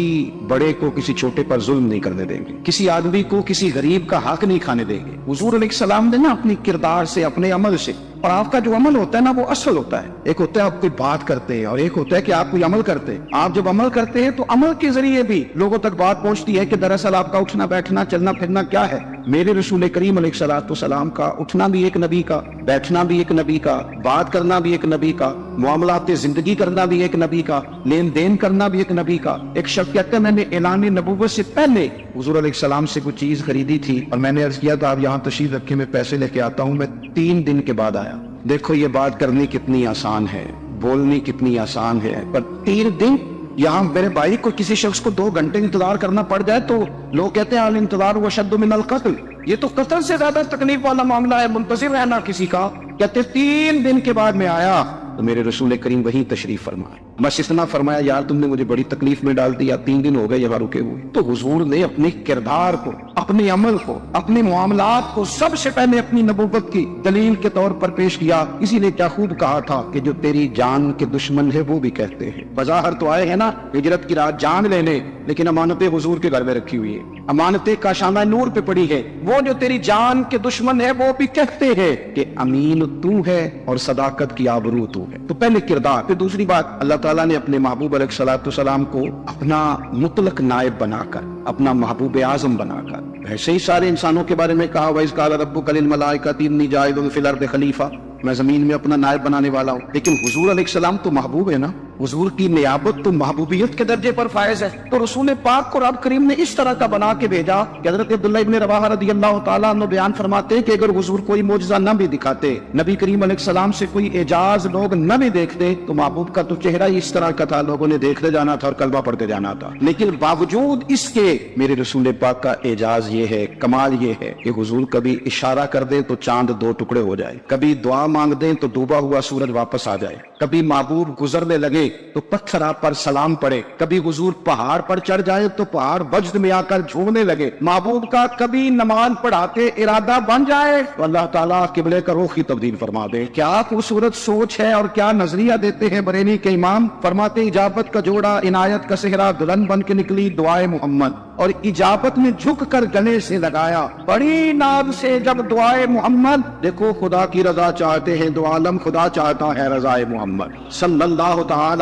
بڑے کو کسی چھوٹے پر ظلم نہیں کرنے دیں گے، کسی آدمی کو کسی غریب کا حق نہیں کھانے دیں گے۔ حضور علیہ السلام نے نا اپنی کردار سے، اپنے عمل سے، اور آپ کا جو عمل ہوتا ہے نا وہ اصل ہوتا ہے، ایک ہوتا ہے آپ کوئی بات کرتے ہیں اور ایک ہوتا ہے کہ آپ کوئی عمل کرتے ہیں۔ آپ جب عمل کرتے ہیں تو عمل کے ذریعے بھی لوگوں تک بات پہنچتی ہے کہ دراصل آپ کا اٹھنا بیٹھنا، چلنا پھرنا کیا ہے۔ میرے رسول کریم علیہ السلام کا اٹھنا بھی ایک نبی کا، بیٹھنا بھی ایک نبی کا، بات کرنا بھی ایک نبی کا، معاملات زندگی کرنا بھی ایک نبی کا، لین دین کرنا بھی ایک نبی کا۔ ایک شخص کہتا ہے میں نے اعلان نبوت سے پہلے حضور علیہ السلام سے کوئی چیز خریدی تھی اور میں نے عرض کیا تھا آپ یہاں تشریف رکھے، میں پیسے لے کے آتا ہوں، میں 3 دن کے بعد آیا۔ دیکھو یہ بات کرنی کتنی آسان ہے، بولنی کتنی آسان ہے، پر 3 دن یہاں میرے بھائی کو کسی شخص کو 2 گھنٹے انتظار کرنا پڑ جائے تو لوگ کہتے ہیں الانتظار واشد من القتل، یہ تو قتل سے زیادہ تکلیف والا معاملہ ہے، منتظر رہنا کسی کا۔ کہتے 3 دن کے بعد میں آیا تو میرے رسول کریم وہیں تشریف فرمائے، بس اتنا فرمایا یار تم نے مجھے بڑی تکلیف میں ڈال دیا، 3 دن ہو گئے یہاں رکے ہوئے۔ تو حضور نے اپنے کردار کو، اپنے عمل کو، اپنے معاملات کو سب سے پہلے اپنی نبوت کی دلیل کے طور پر پیش کیا۔ اسی نے کیا خوب کہا تھا کہ جو تیری جان کے دشمن ہے وہ بھی کہتے ہیں، بظاہر تو آئے ہیں نا ہجرت کی رات جان لینے، لیکن امانتیں حضور کے گھر میں رکھی ہوئی ہے، امانتیں کاشانہ نور پہ پڑی ہے۔ وہ جو تیری جان کے دشمن ہے وہ بھی کہتے ہیں کہ امین تو ہے اور صداقت کی آبرو تو ہے۔ تو پہلے کردار، پھر دوسری بات اللہ تعالیٰ نے اپنے محبوب علیہ السلام کو اپنا مطلق نائب بنا کر، اپنا محبوب اعظم بنا کر، ویسے ہی سارے انسانوں کے بارے میں کہا وَإِذْ قَالَ رَبُّكَ لِلْمَلَائِكَةِ إِنِّي جَاعِلٌ فِي الْأَرْضِ خَلِيفَةً، میں زمین میں اپنا نائب بنانے والا ہوں۔ لیکن حضور علیہ السلام تو محبوب ہے نا، حضور کی نیابت تو محبوبیت کے درجے پر فائز ہے۔ تو رسول پاک کو رب کریم نے اس طرح کا بنا کے بھیجا کہ حضرت عبداللہ ابن رواحہ رضی اللہ تعالیٰ عنہ بیان فرماتے ہیں کہ اگر حضور کوئی معجزہ نہ بھی دکھاتے، نبی کریم علیہ السلام سے کوئی اعجاز لوگ نہ بھی دیکھتے، تو محبوب کا تو چہرہ ہی اس طرح کا تھا، لوگوں نے دیکھتے جانا تھا اور کلمہ پڑھتے جانا تھا۔ لیکن باوجود اس کے میرے رسول پاک کا اعجاز یہ ہے، کمال یہ ہے کہ حضور کبھی اشارہ کر دیں تو چاند 2 ٹکڑے ہو جائے، کبھی دعا مانگ دیں تو ڈوبا ہوا سورج واپس آ جائے، کبھی محبوب گزرنے لگے تو پتھر آپ پر سلام پڑے، کبھی حضور پہاڑ پر چڑھ جائے تو پہاڑ وجد میں آ کر جھومنے لگے، محبوب کا کبھی نماز پڑھاتے ارادہ بن جائے تو اللہ تعالیٰ قبلے کا رخ ہی تبدیل فرما دے۔ کیا خوبصورت سوچ ہے اور کیا نظریہ دیتے ہیں بریلی کے امام، فرماتے اجابت کا جوڑا عنایت کا صحرا دلہن بن کے نکلی دعائے محمد، اور اجابت میں جھک کر گلے سے لگایا بڑی ناز سے جب دعائے محمد۔ دیکھو خدا کی رضا چاہتے ہیں دو عالم، خدا چاہتا ہے رضائے محمد صلی اللہ تعالی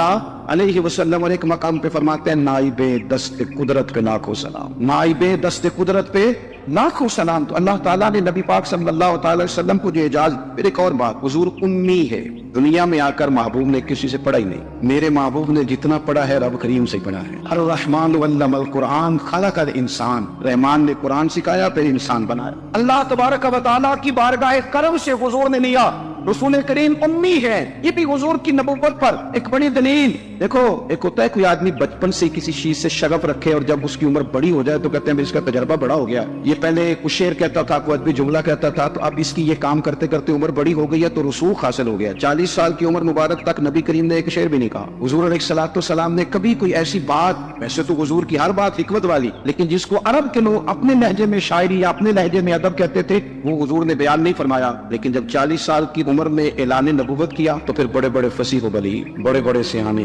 علیہ وسلم۔ اور ایک مقام پہ فرماتے ہیں نائب دست قدرت پہ لاکھوں سلام، نائب دست قدرت پہ لاکھوں سلام۔ تو اللہ تعالیٰ نے نبی پاک صلی اللہ تعالی وسلم کو جو اعجاز۔ پھر ایک اور بات، حضور امی ہے، دنیا میں آ کر محبوب نے کسی سے پڑھا ہی نہیں، میرے محبوب نے جتنا پڑھا ہے رب کریم سے پڑھا ہے۔ الرحمن علم القرآن خلق الانسان، رحمان نے قرآن سکھایا پھر انسان بنایا۔ اللہ تبارک و تعالیٰ کی بارگاہ کرم سے حضور نے لیا، رسول کریم امی ہے، یہ بھی حضور کی نبوت پر ایک بڑی دلیل۔ دیکھو ایک ہوتا ہے کوئی آدمی بچپن سے کسی چیز سے شغف رکھے اور جب اس کی عمر بڑی ہو جائے تو کہتے ہیں اس کا تجربہ بڑا ہو گیا، یہ پہلے کچھ شعر کہتا تھا، کوئی ادبی جملہ کہتا تھا، تو اب اس کی یہ کام کرتے کرتے عمر بڑی ہو گئی ہے تو رسوخ حاصل ہو گیا۔ 40 سال کی عمر مبارک تک نبی کریم نے ایک شعر بھی نہیں کہا، حضور علیہ السلام نے کبھی کوئی ایسی بات، ویسے تو حضور کی ہر بات حکمت والی، لیکن جس کو عرب کے لوگ اپنے لہجے میں شاعری یا اپنے لہجے میں ادب کہتے تھے وہ حضور نے بیان نہیں فرمایا۔ لیکن جب 40 سال کی عمر میں اعلان نبوت کیا تو پھر بڑے بڑے فصیح و بلیغ، بڑے بڑے سیانے،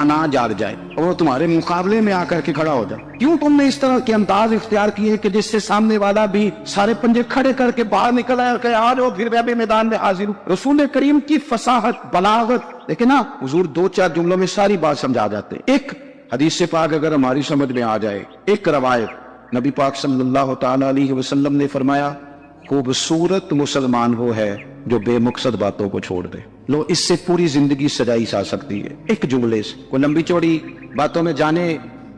انا جار جائے اور وہ تمہارے مقابلے میں آ کر کے کھڑا ہو جائے؟ کیوں تم نے اس طرح کے انداز اختیار کیے کہ جس سے سامنے والا بھی سارے پنجے کھڑے کر کے باہر نکل آئے اور کہے آ جاؤ پھر میں بھی میدان میں حاضر ہوں؟ رسول کریم کی فصاحت، بلاغت دیکھیں نا، حضور 2-4 جملوں میں ساری بات سمجھا جاتے ہیں۔ ایک حدیث پاک اگر ہماری سمجھ میں آ جائے، ایک روایت، نبی پاک صلی اللہ تعالی علیہ وسلم نے فرمایا خوبصورت مسلمان وہ ہے جو بے مقصد باتوں کو چھوڑ دے۔ لو، اس سے پوری زندگی سجائی جا سکتی ہے ایک جملے سے، کوئی لمبی چوڑی باتوں میں جانے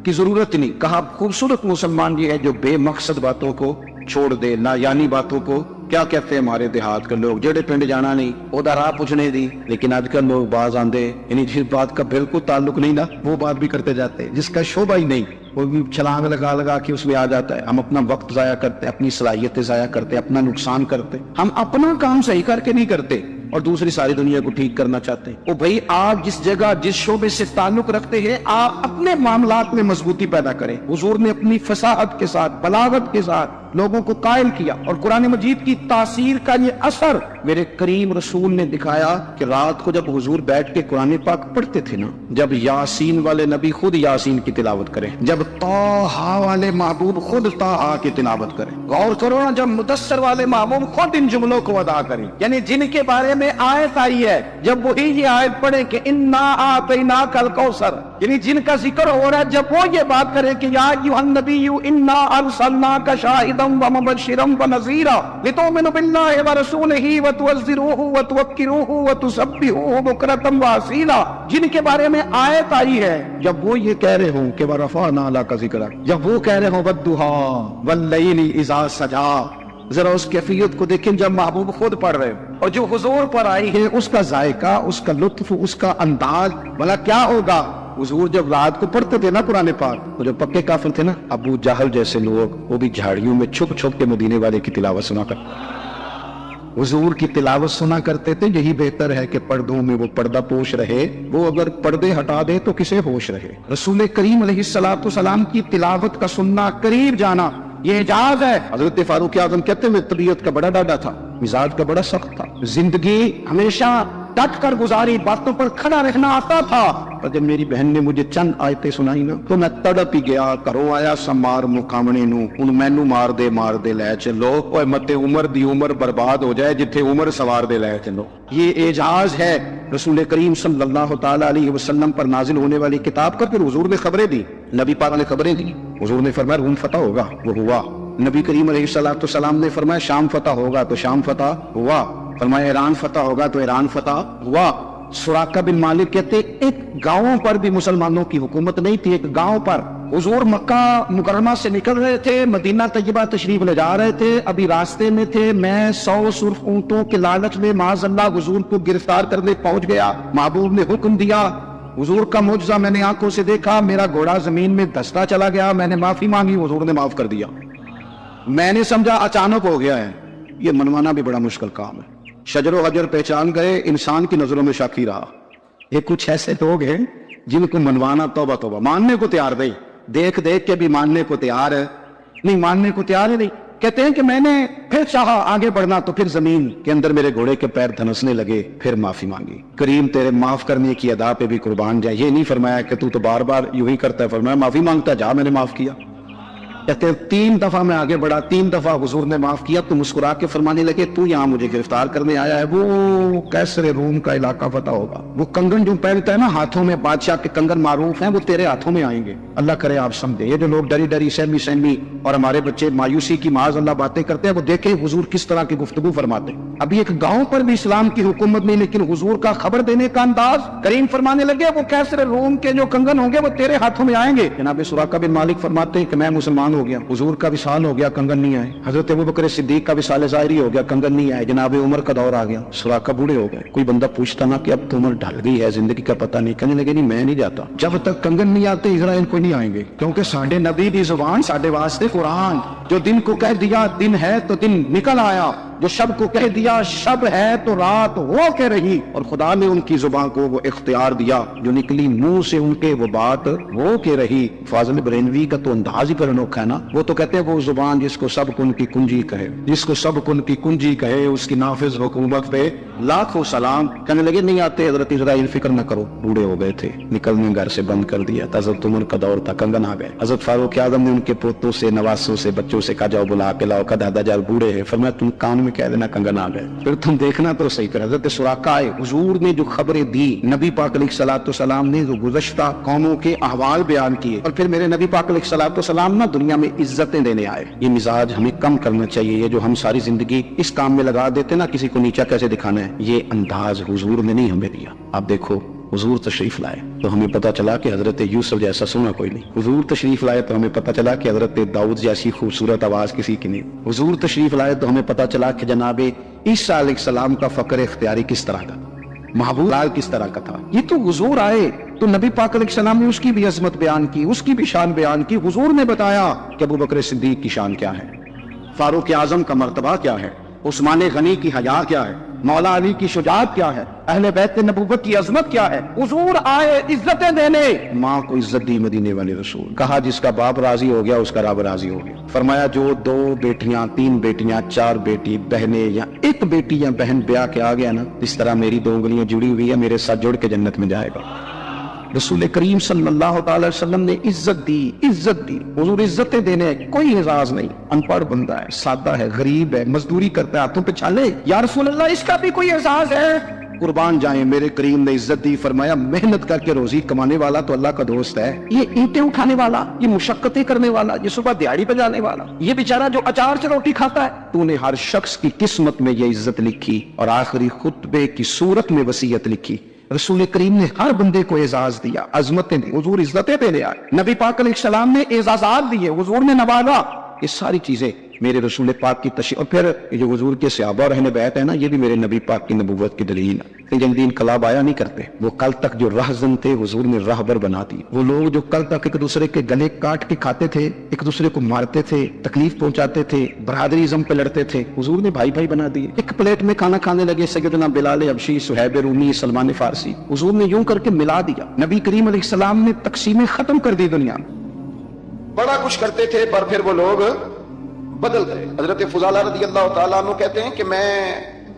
کی ضرورت نہیں۔ کہا خوبصورت مسلمان یہ ہے جو بے مقصد باتوں کو چھوڑ دے، لا یعنی باتوں کو۔ کیا کہتے ہیں ہمارے دیہات کے لوگ، جڑے پنڈ جانا نہیں اودا راہ پوچھنے دی، لیکن آج کل لوگ باز آندے یعنی جس بات کا بالکل تعلق نہیں نا وہ بات بھی کرتے جاتے ہیں، جس کا شعبہ ہی نہیں وہ بھی چھلانگ لگا لگا کے اس میں آ جاتا ہے۔ ہم اپنا وقت ضائع کرتے، اپنی صلاحیتیں ضائع کرتے، اپنا نقصان کرتے، ہم اپنا کام صحیح کر کے نہیں کرتے اور دوسری ساری دنیا کو ٹھیک کرنا چاہتے ہیں۔ او بھائی، آپ جس جگہ جس شعبے سے تعلق رکھتے ہیں آپ اپنے معاملات میں مضبوطی پیدا کریں۔ حضور نے اپنی فصاحت کے ساتھ، بلاغت کے ساتھ لوگوں کو قائل کیا، اور قرآن مجید کی تاثیر کا یہ اثر میرے کریم رسول نے دکھایا کہ رات کو جب حضور بیٹھ کے قرآن پاک پڑھتے تھے نا، جب یاسین والے نبی خود یاسین کی تلاوت کریں، جب طٰہٰ والے محبوب خود طٰہٰ کی تلاوت کریں، غور کرو نا، جب مدثر والے محبوب خود ان جملوں کو ادا کریں، یعنی جن کے بارے میں آیت آئی ہے، جب وہی یہ آیت پڑھیں کہ انا اعطیناک الکوثر، یعنی جن کا ذکر ہو رہا ہے، جب وہ یہ بات کریں کہ یا ایھا النبی انا ارسلناک شاہدا ومبشرا ونذیرا لتؤمنوا باللہ ورسولہ وتعزروہ وتوقروہ وتسبحوہ بکرۃ واصیلا، جن کے بارے میں آیت آئی ہے، جب وہ یہ کہہ رہے ہوں کہ ورفعنا لک ذکرک، جب وہ کہہ رہے ہوں والضحیٰ واللیل اذا سجا، ذرا اس کیفیت کو دیکھیں جب محبوب خود پڑھ رہے ہیں، اور جو حضور پر آئی ہے اس کا ذائقہ، اس کا لطف، اس کا انداز، بھلا کیا ہوگا؟ حضور جب رات کو پڑھتے تھے نا قرآن پاک، تو جو پکے کافر تھے نا، ابو جہل جیسے لوگ، وہ بھی جھاڑیوں میں چھپ چھپ کے مدینے والے کی تلاوت سنا کرتے، حضور کی تلاوت سنا کرتے تھے۔ یہی بہتر ہے کہ پردوں میں وہ پردہ پوش رہے، وہ اگر پردے ہٹا دے تو کسے ہوش رہے؟ رسول کریم علیہ الصلوۃ والسلام کی تلاوت کا سننا، قریب جانا، یہ اعجاز ہے۔ حضرت فاروق اعظم کہتے ہیں میں طبیعت کا بڑا ڈاڈا تھا، مزاج کا بڑا سخت تھا، زندگی ہمیشہ ڈٹ کر گزاری، باتوں پر کھڑا رہنا آتا تھا، اور جب میری بہن نے مجھے چند آیتیں سنائی نا تو میں تڑپ ہی گیا۔ کرو آیا سمار مقامنے نو ان مینو مار دے لے چلو، اوے متے عمر دی عمر برباد ہو جائے جتھے عمر سوار دے لے چلو۔ یہ اعجاز ہے رسول کریم صلی اللہ تعالی علیہ وسلم پر نازل ہونے والی کتاب کا۔ پھر حضور نے خبریں دی، نبی پاک نے خبریں دی، حضور نے فرمایا روم فتح ہوگا، وہ ہوا۔ نبی کریم علیہ السلام نے فرمایا شام فتح ہوگا، تو شام فتح ہوا۔ فرمایا ایران فتح ہوگا، تو ایران فتح ہوا۔ سراقہ بن مالک کہتے ایک گاؤں پر بھی مسلمانوں کی حکومت نہیں تھی، ایک گاؤں پر حضور مکہ مکرمہ سے نکل رہے تھے، مدینہ طیبہ تشریف لے جا رہے تھے، ابھی راستے میں تھے، میں 100 سرخ اونٹوں کے لالچ میں معاذ اللہ حضور کو گرفتار کرنے پہنچ گیا۔ محبوب نے حکم دیا، حضور کا معجزہ میں نے آنکھوں سے دیکھا، میرا گھوڑا زمین میں دھستا چلا گیا، میں نے معافی مانگی، حضور نے معاف کر دیا۔ میں نے سمجھا اچانک ہو گیا ہے، یہ منوانا بھی بڑا مشکل کام ہے۔ شجر و حجر پہچان گئے، انسان کی نظروں میں شاکی رہا۔ یہ کچھ ایسے لوگ ہیں جن کو منوانا توبہ توبہ، ماننے کو تیار نہیں، دیکھ دیکھ کے بھی ماننے کو تیار ہے نہیں، ماننے کو تیار ہے نہیں۔ کہتے ہیں کہ میں نے پھر چاہا آگے بڑھنا تو پھر زمین کے اندر میرے گھوڑے کے پیر دھنسنے لگے، پھر معافی مانگی۔ کریم تیرے معاف کرنے کی ادا پہ بھی قربان جائے، یہ نہیں فرمایا کہ تو بار بار یوں ہی کرتا ہے، فرمایا معافی مانگتا جا، میں نے معاف کیا۔ کہتے ہیں 3 دفعہ میں آگے بڑھا، 3 دفعہ حضور نے معاف کیا تو مسکرا کے فرمانے لگے تو یہاں مجھے گرفتار کرنے آیا ہے، وہ کیسر روم کا علاقہ فتح ہوگا، وہ کنگن جو پہنتا ہے نا ہاتھوں میں، بادشاہ کے کنگن معروف ہیں، وہ تیرے ہاتھوں میں آئیں گے۔ اللہ کرے آپ سمجھیں، یہ جو لوگ ڈری ڈری سہمی اور ہمارے بچے مایوسی کی معاذ اللہ باتیں کرتے ہیں، وہ دیکھیں حضور کس طرح کی گفتگو فرماتے ہیں۔ ابھی ایک گاؤں پر بھی اسلام کی حکومت نہیں، لیکن حضور کا خبر دینے کا انداز، کریم فرمانے لگے وہ کیسر روم کے جو کنگن ہوں گے وہ تیرے ہاتھوں میں آئیں گے۔ جناب سراقہ بن مالک فرماتے ہیں کہ میں مسلمان ہو گیا، حضور کا وصال ہو گیا، کنگن نہیں آئے۔ حضرت ابوبکر صدیق کا وصال ظاہری ہو گیا، کنگن نہیں آئے۔ جناب عمر کا دور آ گیا، سراقہ بوڑھے ہو گئے۔ کوئی بندہ پوچھتا نا کہ اب تو عمر ڈھل گئی ہے، زندگی کا پتہ نہیں، کہنے لگے نہیں میں نہیں جاتا جب تک کنگن نہیں آتے اسرائیل کوئی نہیں آئیں گے، کیونکہ ساڈے نبی دی زبان ساڈے واسطے قرآن، جو دن کو کہہ دیا دن ہے تو دن نکل آیا، جو شب کو کہہ دیا شب ہے تو رات ہو کے رہی، اور خدا نے ان کی زبان کو وہ اختیار دیا جو نکلی منہ سے ان کے وہ بات ہو کے رہی۔ فاضل بریلوی کا تو انداز ہی پر انوکھا ہے نا، وہ تو کہتے ہیں وہ زبان جس کو سب کن کی کنجی کہے، جس کو سب کن کی کنجی کہے، اس کی نافذ حکومت پہ لاکھوں سلام۔ کہنے لگے نہیں آتے حضرت اسرائیل، فکر نہ کرو، بوڑھے ہو گئے تھے، نکلنے گھر سے بند کر دیا، حضرت عمر کا دور تھا، کنگن آ گئے۔ حضرت فاروق اعظم نے ان کے پوتوں سے، نواسوں سے، بچوں سے کہا جاؤ بلا کے لاؤ، کہا دادا جان بوڑھے ہیں، فرمایا تم کان میں کہہ دینا کنگن آ گئے، پھر تم دیکھنا تو صحیح کر۔ حضرت سراقہ آئے، حضور نے جو خبریں دی، نبی پاک علیہ الصلوۃ والسلام نے جو گزشتہ قوموں کے احوال بیان کیے، اور پھر میرے نبی پاک علیہ الصلوۃ والسلام نا دنیا میں عزتیں دینے آئے۔ یہ مزاج ہمیں کم کرنا چاہیے، یہ جو ہم ساری زندگی اس کام میں لگا دیتے نا، کسی کو نیچا کیسے دکھانا ہے، یہ انداز حضور نے نہیں ہمیں دیا۔ آپ دیکھو حضور تشریف لائے تو ہمیں پتا چلا کہ حضرت یوسف جیسا سونا کوئی نہیں، حضور تشریف لائے تو ہمیں پتا چلا کہ حضرت داؤد جیسی خوبصورت آواز کسی کی نہیں، حضور تشریف لائے تو ہمیں پتا چلا کہ جناب عیسیٰ علیہ السلام کا فقر اختیاری کس طرح کا تھا، محبوب لال کس طرح کا تھا۔ یہ تو حضور آئے تو نبی پاک علیہ السلام نے اس کی بھی عظمت بیان کی، اس کی بھی شان بیان کی۔ حضور نے بتایا کہ ابوبکر صدیق کی شان کیا ہے، فاروق اعظم کا مرتبہ کیا ہے، عثمان غنی کی حیا کیا ہے، مولا علی کی شجاعت کیا ہے، اہل بیت نبوت کی عظمت کیا ہے۔ حضور آئے عزتیں دینے، ماں کو عزت دی مدینے والے رسول، کہا جس کا باپ راضی ہو گیا اس کا رب راضی ہو گیا۔ فرمایا جو 2 بیٹیاں 3 بیٹیاں 4 بیٹی بہنیں یا 1 بیٹی یا بہن بیاہ کے آ گیا نا، اس طرح میری 2 انگلیاں جڑی ہوئی ہے، میرے ساتھ جڑ کے جنت میں جائے گا۔ رسول کریم صلی اللہ تعالی وسلم نے عزت دی، عزت دی۔ حضور عزتیں دینے کوئی اعزاز نہیں، ان پڑھ بندہ ہے، سادہ ہے، غریب ہے، مزدوری کرتا ہے، ہاتھوں پہ چھالے، یا رسول اللہ اس کا بھی کوئی اعزاز ہے؟ قربان جائیں، میرے کریم نے عزت دی، فرمایا محنت کر کے روزی کمانے والا تو اللہ کا دوست ہے، یہ اینٹیں اٹھانے والا، یہ مشقتیں کرنے والا، یہ صبح دیہڑی پہ جانے والا، یہ بیچارہ جو اچار سے روٹی کھاتا ہے، تو نے ہر شخص کی قسمت میں یہ عزت لکھی اور آخری خطبے کی صورت میں وصیت لکھی۔ رسول کریم نے ہر بندے کو اعزاز دیا، عظمتیں دی، حضور عزتیں دینے آئے، نبی پاک علیہ السلام نے اعزازات دیے، حضور نے نوازا۔ یہ ساری چیزیں میرے رسول پاک کی تشریح، اور پھر یہ جو حضور کے صحابہ اور اہل بیت ہے نا، یہ بھی میرے نبی پاک کی نبوت کی دلیل ہے۔ جن دین کلاب آیا نہیں کرتے، وہ کل تک جو رہزن تھے حضور نے راہبر بنا دی۔ وہ لوگ جو کل تک ایک دوسرے کے گلے کاٹ کے کھاتے تھے، ایک دوسرے کو مارتے تھے، تکلیف پہنچاتے تھے، برادریزم پہ لڑتے تھے، حضور نے بھائی بھائی بنا دیے۔ ایک پلیٹ میں کھانا کھانے لگے، سیدنا بلال حبشی، صہیب رومی، سلمان فارسی، حضور نے یوں کر کے ملا دیا۔ نبی کریم علیہ السلام نے تقسیمیں ختم کر دی دنیا میں۔ بڑا کچھ کرتے تھے پر پھر وہ لوگ بدل گئے۔ حضرت فضالہ رضی اللہ تعالیٰ عنہ کہتے ہیں کہ میں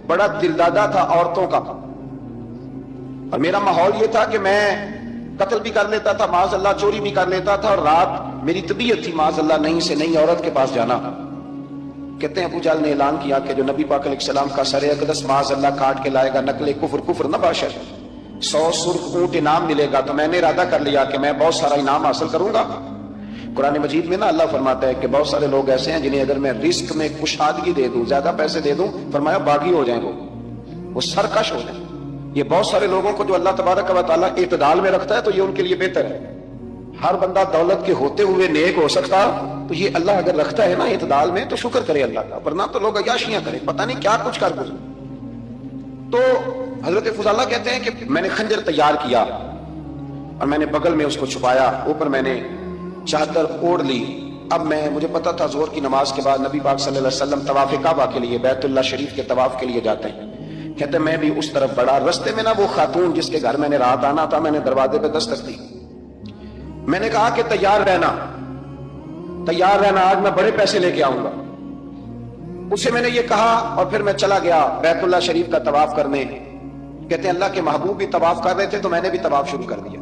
بڑا دلدادہ تھا عورتوں کا، اور میرا ماحول یہ تھا کہ میں قتل بھی کر لیتا تھا، معاذ اللہ چوری بھی کر لیتا تھا، اور رات میری طبیعت تھی معاذ اللہ نہیں سے نہیں عورت کے پاس جانا۔ کہتے ہیں ابو جہل نے اعلان کیا کہ جو نبی پاک علیہ السلام کا سر اقدس معاذ اللہ کاٹ کے لائے گا، نقل کفر نہ باشد، 100 سرخ اونٹ انعام ملے گا۔ تو میں نے ارادہ کر لیا کہ میں بہت سارا انعام حاصل کروں گا۔ قرآن مجید میں نا اللہ فرماتا ہے کہ بہت سارے لوگ ایسے ہیں جنہیں اگر میں رزق میں کشادگی دے دوں، زیادہ پیسے دے دوں، فرمایا باغی ہو جائیں، وہ سرکش ہو جائیں۔ یہ بہت سارے لوگوں کو جو اللہ تبارک و تعالیٰ اعتدال میں رکھتا ہے تو یہ ان کے لیے بہتر ہے۔ ہر بندہ دولت کے ہوتے ہوئے نیک ہو سکتا، تو یہ اللہ اگر رکھتا ہے نا اعتدال میں تو شکر کرے اللہ کا، ورنہ تو لوگ عیاشیاں کریں، پتہ نہیں کیا کچھ کر گزرے۔ تو حضرت فضالہ کہتے ہیں کہ میں نے خنجر تیار کیا اور میں نے بغل میں اس کو چھپایا، اوپر میں نے چادر اوڑھ لی۔ اب مجھے پتا تھا ظہر کی نماز کے بعد نبی پاک صلی اللہ علیہ وسلم طواف کعبہ کے لیے، بیت اللہ شریف کے طواف کے لیے جاتے ہیں۔ کہتے ہیں میں بھی اس طرف بڑا، رستے میں نا وہ خاتون جس کے گھر میں نے رات آنا تھا، میں نے دروازے پہ دستک دی، میں نے کہا کہ تیار رہنا، تیار رہنا، آج میں بڑے پیسے لے کے آؤں گا۔ اسے میں نے یہ کہا اور پھر میں چلا گیا بیت اللہ شریف کا طواف کرنے۔ کہتے ہیں اللہ کے محبوب بھی طواف کر رہے تھے تو میں نے بھی طواف شروع کر دیا۔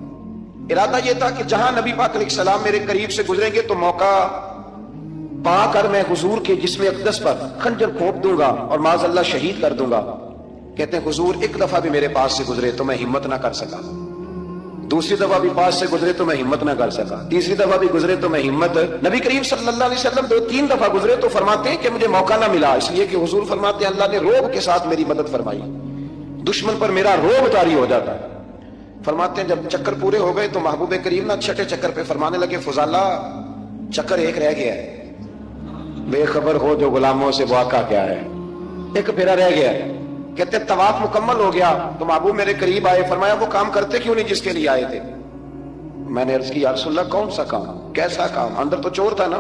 ارادہ یہ تھا کہ جہاں نبی پاک علیہ السلام میرے قریب سے گزریں گے تو موقع پا کر میں حضور کے جسم اقدس پر خنجر کھوپ دوں گا اور معاذ اللہ شہید کر دوں گا۔ کہتے ہیں حضور ایک دفعہ بھی میرے پاس سے گزرے تو میں ہمت نہ کر سکا، دوسری دفعہ بھی پاس سے گزرے تو میں ہمت نہ کر سکا، تیسری دفعہ بھی گزرے تو میں ہمت۔ نبی کریم صلی اللہ علیہ وسلم 2-3 دفعہ گزرے تو فرماتے ہیں کہ مجھے موقع نہ ملا، اس لیے کہ حضور فرماتے ہیں اللہ نے روب کے ساتھ میری مدد فرمائی، دشمن پر میرا روب طاری ہو جاتا ہے۔ فرماتے ہیں جب چکر پورے ہو گئے تو محبوب کریم نہ 6ٹھے چکر پہ فرمانے لگے فضالہ چکر ایک رہ گیا ہے، بے خبر ہو جو غلاموں سے وہ آقا کیا ہے، ایک پھیرا رہ گیا ہے۔ کہتے طواف مکمل ہو گیا تو محبوب میرے قریب آئے، فرمایا وہ کام کرتے کیوں نہیں جس کے لیے آئے تھے؟ میں نے عرض کی یا رسول اللہ کون سا کام، کیسا کام؟ اندر تو چور تھا نا،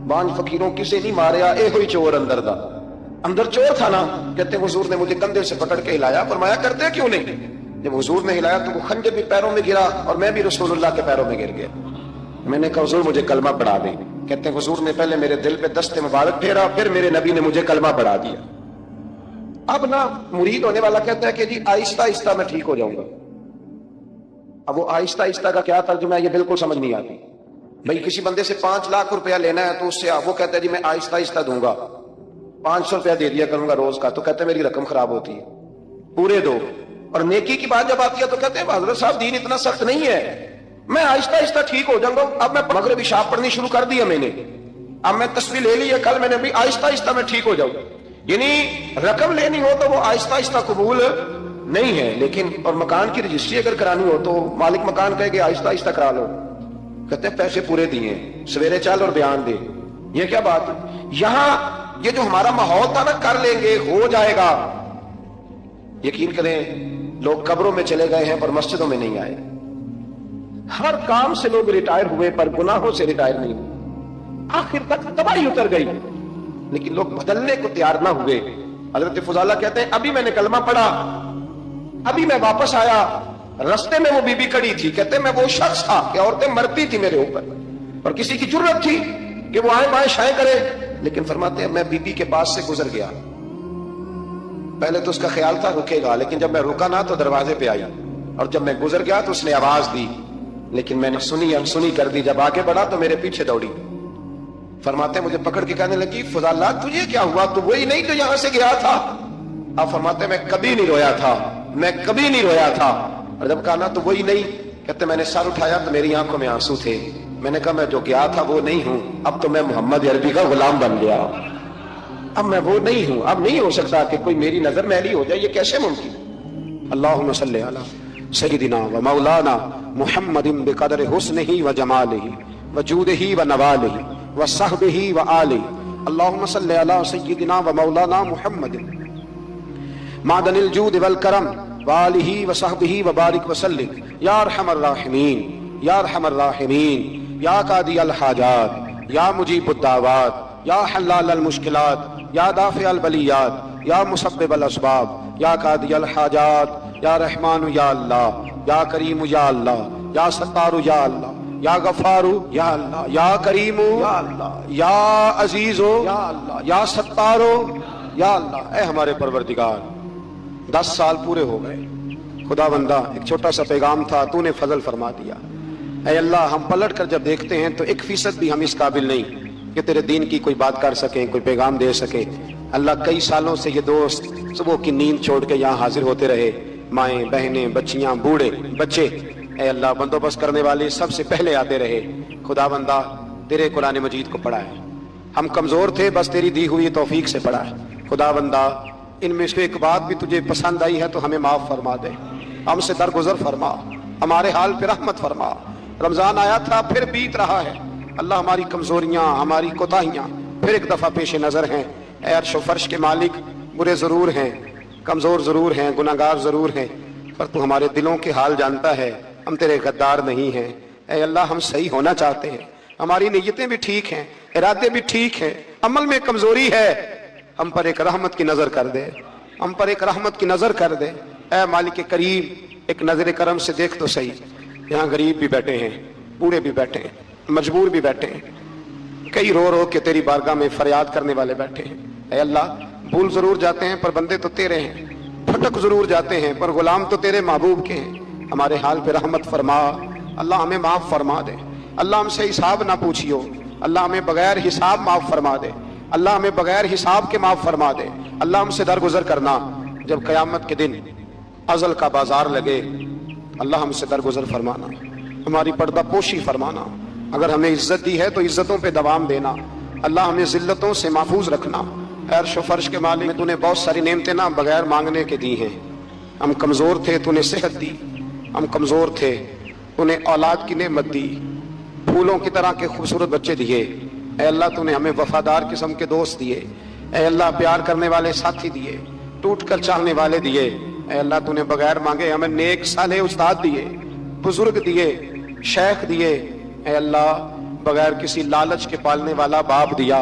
بانج فقیروں کسے نہیں ماریا، اے ہوئی چور اندر دا۔ اندر چور تھا نا. کہتے ہیں حضور نے مجھے کندھے سے پکڑ کے ہلایا. فرمایا کرتے کیوں نہیں؟ جب حضور نے ہلایا تو وہ خنجر بھی پیروں میں گرا اور میں بھی رسول اللہ کے پیروں میں گر گیا. میں نے کہا حضور مجھے کلمہ پڑھا دیں. کہتے ہیں حضور نے پہلے میرے دل پہ دست مبارک پھیرا, پھر میرے نبی نے مجھے کلمہ پڑھا دیا. اب نا مرید ہونے والا کہتا ہے کہ جی آہستہ آہستہ میں ٹھیک ہو جاؤں گا. اب وہ آہستہ آہستہ کا کیا ترجمہ ہے یہ بالکل سمجھ نہیں آتی. بھئی کسی بندے سے 5 لاکھ روپیہ لینا ہے تو اس سے وہ کہتا ہے جی میں آہستہ آہستہ دوں گا, 500 روپیہ دے دیا کروں گا روز کا, تو کہتے ہیں میری رقم خراب ہوتی ہے, پورے دو. اور نیکی کی بات جب آتی ہے تو کہتے ہیں حضرت صاحب دین اتنا سخت نہیں ہے, میں آہستہ آہستہ ٹھیک ہو جاؤں گا. اب میں مغرب عشاء پڑھنی شروع کر دیا میں نے, اب میں تسبیح لے لی ہے, کل میں نے بھی آہستہ آہستہ میں ٹھیک ہو جاؤں. یعنی رقم لینی ہو تو وہ آہستہ آہستہ قبول نہیں ہے, لیکن اور مکان کی رجسٹری اگر کرانی ہو تو مالک مکان کہے کہ آہستہ آہستہ کرا لو. کہتے ہیں پیسے پورے دیے, سویرے چل اور بیان دے. یہ کیا بات ہے؟ یہاں یہ جو ہمارا ماحول تھا نا, کر لیں گے ہو جائے گا. یقین کریں لوگ قبروں میں چلے گئے ہیں پر مسجدوں میں نہیں آئے. ہر کام سے لوگ ریٹائر ہوئے پر گناہوں سے ریٹائر نہیں ہوئے. آخر تک تباہی اتر گئی لیکن لوگ بدلنے کو تیار نہ ہوئے. حضرت فضالہ کہتے ہیں ابھی میں نے کلمہ پڑھا, ابھی میں واپس آیا, رستے میں وہ بی بی کھڑی تھی. کہتے ہیں میں وہ شخص تھا کہ عورتیں مرتی تھی میرے اوپر اور کسی کی جرت تھی کہ وہ آئیں بائیں شائیں کرے, لیکن فرماتے ہیں میں بی بی کے پاس سے گزر گیا. پہلے تو اس کا خیال تھا رکے گا, لیکن جب میں رکا نہ تو دروازے پہ آئی, اور جب میں گزر گیا تو اس نے آواز دی, لیکن میں نے سنی انسنی کر دی. جب آگے بڑھا تو میرے پیچھے دوڑی. فرماتے ہیں مجھے پکڑ کے کہنے لگی فضالہ تجھے کیا ہوا, تو وہی نہیں جو یہاں سے گیا تھا. آپ فرماتے ہیں میں کبھی نہیں رویا تھا, میں کبھی نہیں رویا تھا. اور جب کہا نا تو وہی نہیں, کہتے میں نے سر اٹھایا تو میری آنکھوں میں آنسو تھے. میں نے کہا میں جو گیا تھا وہ نہیں ہوں, اب تو میں محمد عربی کا غلام بن گیا. اب میں وہ نہیں ہوں, اب نہیں ہو سکتا کہ کوئی میری نظر میلی ہو جائے, یہ کیسے ممکن. اللہم صلی علی سیدنا و مولانا محمد بقدر حسنہ و جمالہ و جودہ و نوالہ و صحبہ و آلہ. اللہم صلی علی سیدنا و مولانا محمد معدن الجود والکرم وآلہ و صحبہ و بارک وسلم یا ارحم الراحمین یا ارحم الراحمین یا قاضی الحاجات یا مجیب الدعوات یا حلال المشکلات یا دافع البلیات یا مسبب الاسباب یا قاضی الحاجات یا رحمان یا اللہ یا کریم یا اللہ یا ستار یا اللہ یا غفار یا اللہ یا کریم یا اللہ یا عزیز یا اللہ یا ستار یا اللہ. اے ہمارے پروردگار 10 سال پورے ہو گئے, خدا بندہ ایک چھوٹا سا پیغام تھا, تو نے فضل فرما دیا. اے اللہ ہم پلٹ کر جب دیکھتے ہیں تو 1% بھی ہم اس قابل نہیں کہ تیرے دین کی کوئی بات کر سکیں, کوئی پیغام دے سکیں. اللہ کئی سالوں سے یہ دوست صبح کی نیند چھوڑ کے یہاں حاضر ہوتے رہے, مائیں بہنیں بچیاں بوڑھے بچے. اے اللہ بندوبست کرنے والے سب سے پہلے آتے رہے. خدا بندہ تیرے قرآن مجید کو پڑھا ہے, ہم کمزور تھے بس تیری دی ہوئی توفیق سے پڑھا ہے. خدا بندہ ان میں سے ایک بات بھی تجھے پسند آئی ہے تو ہمیں معاف فرما دے, ہم سے درگزر فرما, ہمارے حال پہ رحمت فرما. رمضان آیا تھا پھر بیت رہا ہے, اللہ ہماری کمزوریاں ہماری کوتاہیاں پھر ایک دفعہ پیش نظر ہیں. اے عرش و فرش کے مالک برے ضرور ہیں, کمزور ضرور ہیں, گناہگار ضرور ہیں, پر تو ہمارے دلوں کے حال جانتا ہے, ہم تیرے غدار نہیں ہیں. اے اللہ ہم صحیح ہونا چاہتے ہیں, ہماری نیتیں بھی ٹھیک ہیں, ارادے بھی ٹھیک ہیں, عمل میں کمزوری ہے, ہم پر ایک رحمت کی نظر کر دے, ہم پر ایک رحمت کی نظر کر دے. اے مالک کریم ایک نظر کرم سے دیکھ تو صحیح, یہاں غریب بھی بیٹھے ہیں, بوڑھے بھی بیٹھے ہیں, مجبور بھی بیٹھے ہیں, کئی رو رو کے تیری بارگاہ میں فریاد کرنے والے بیٹھے ہیں. اے اللہ بھول ضرور جاتے ہیں پر بندے تو تیرے ہیں, بھٹک ضرور جاتے ہیں پر غلام تو تیرے محبوب کے ہیں. ہمارے حال پہ رحمت فرما, اللہ ہمیں معاف فرما دے. اللہ ہم سے حساب نہ پوچھیو, اللہ ہمیں بغیر حساب معاف فرما دے, اللہ ہمیں بغیر حساب کے معاف فرما دے. اللہ ہم سے درگزر کرنا, جب قیامت کے دن ازل کا بازار لگے اللہ ہم سے درگزر فرمانا, ہماری پردہ پوشی فرمانا. اگر ہمیں عزت دی ہے تو عزتوں پہ دوام دینا, اللہ ہمیں ذلتوں سے محفوظ رکھنا. عرش و فرش کے مالک تو نے بہت ساری نعمتیں نہ بغیر مانگنے کے دی ہیں. ہم کمزور تھے تو نے صحت دی, ہم کمزور تھے تو نے اولاد کی نعمت دی, پھولوں کی طرح کے خوبصورت بچے دیے. اے اللہ تو نے ہمیں وفادار قسم کے دوست دیے, اے اللہ پیار کرنے والے ساتھی دیے, ٹوٹ کر چاہنے والے دیے. اے اللہ تو نے بغیر مانگے ہمیں نیک صالح استاد دیے, بزرگ دیے, شیخ دیے. اے اللہ بغیر کسی لالچ کے پالنے والا باپ دیا,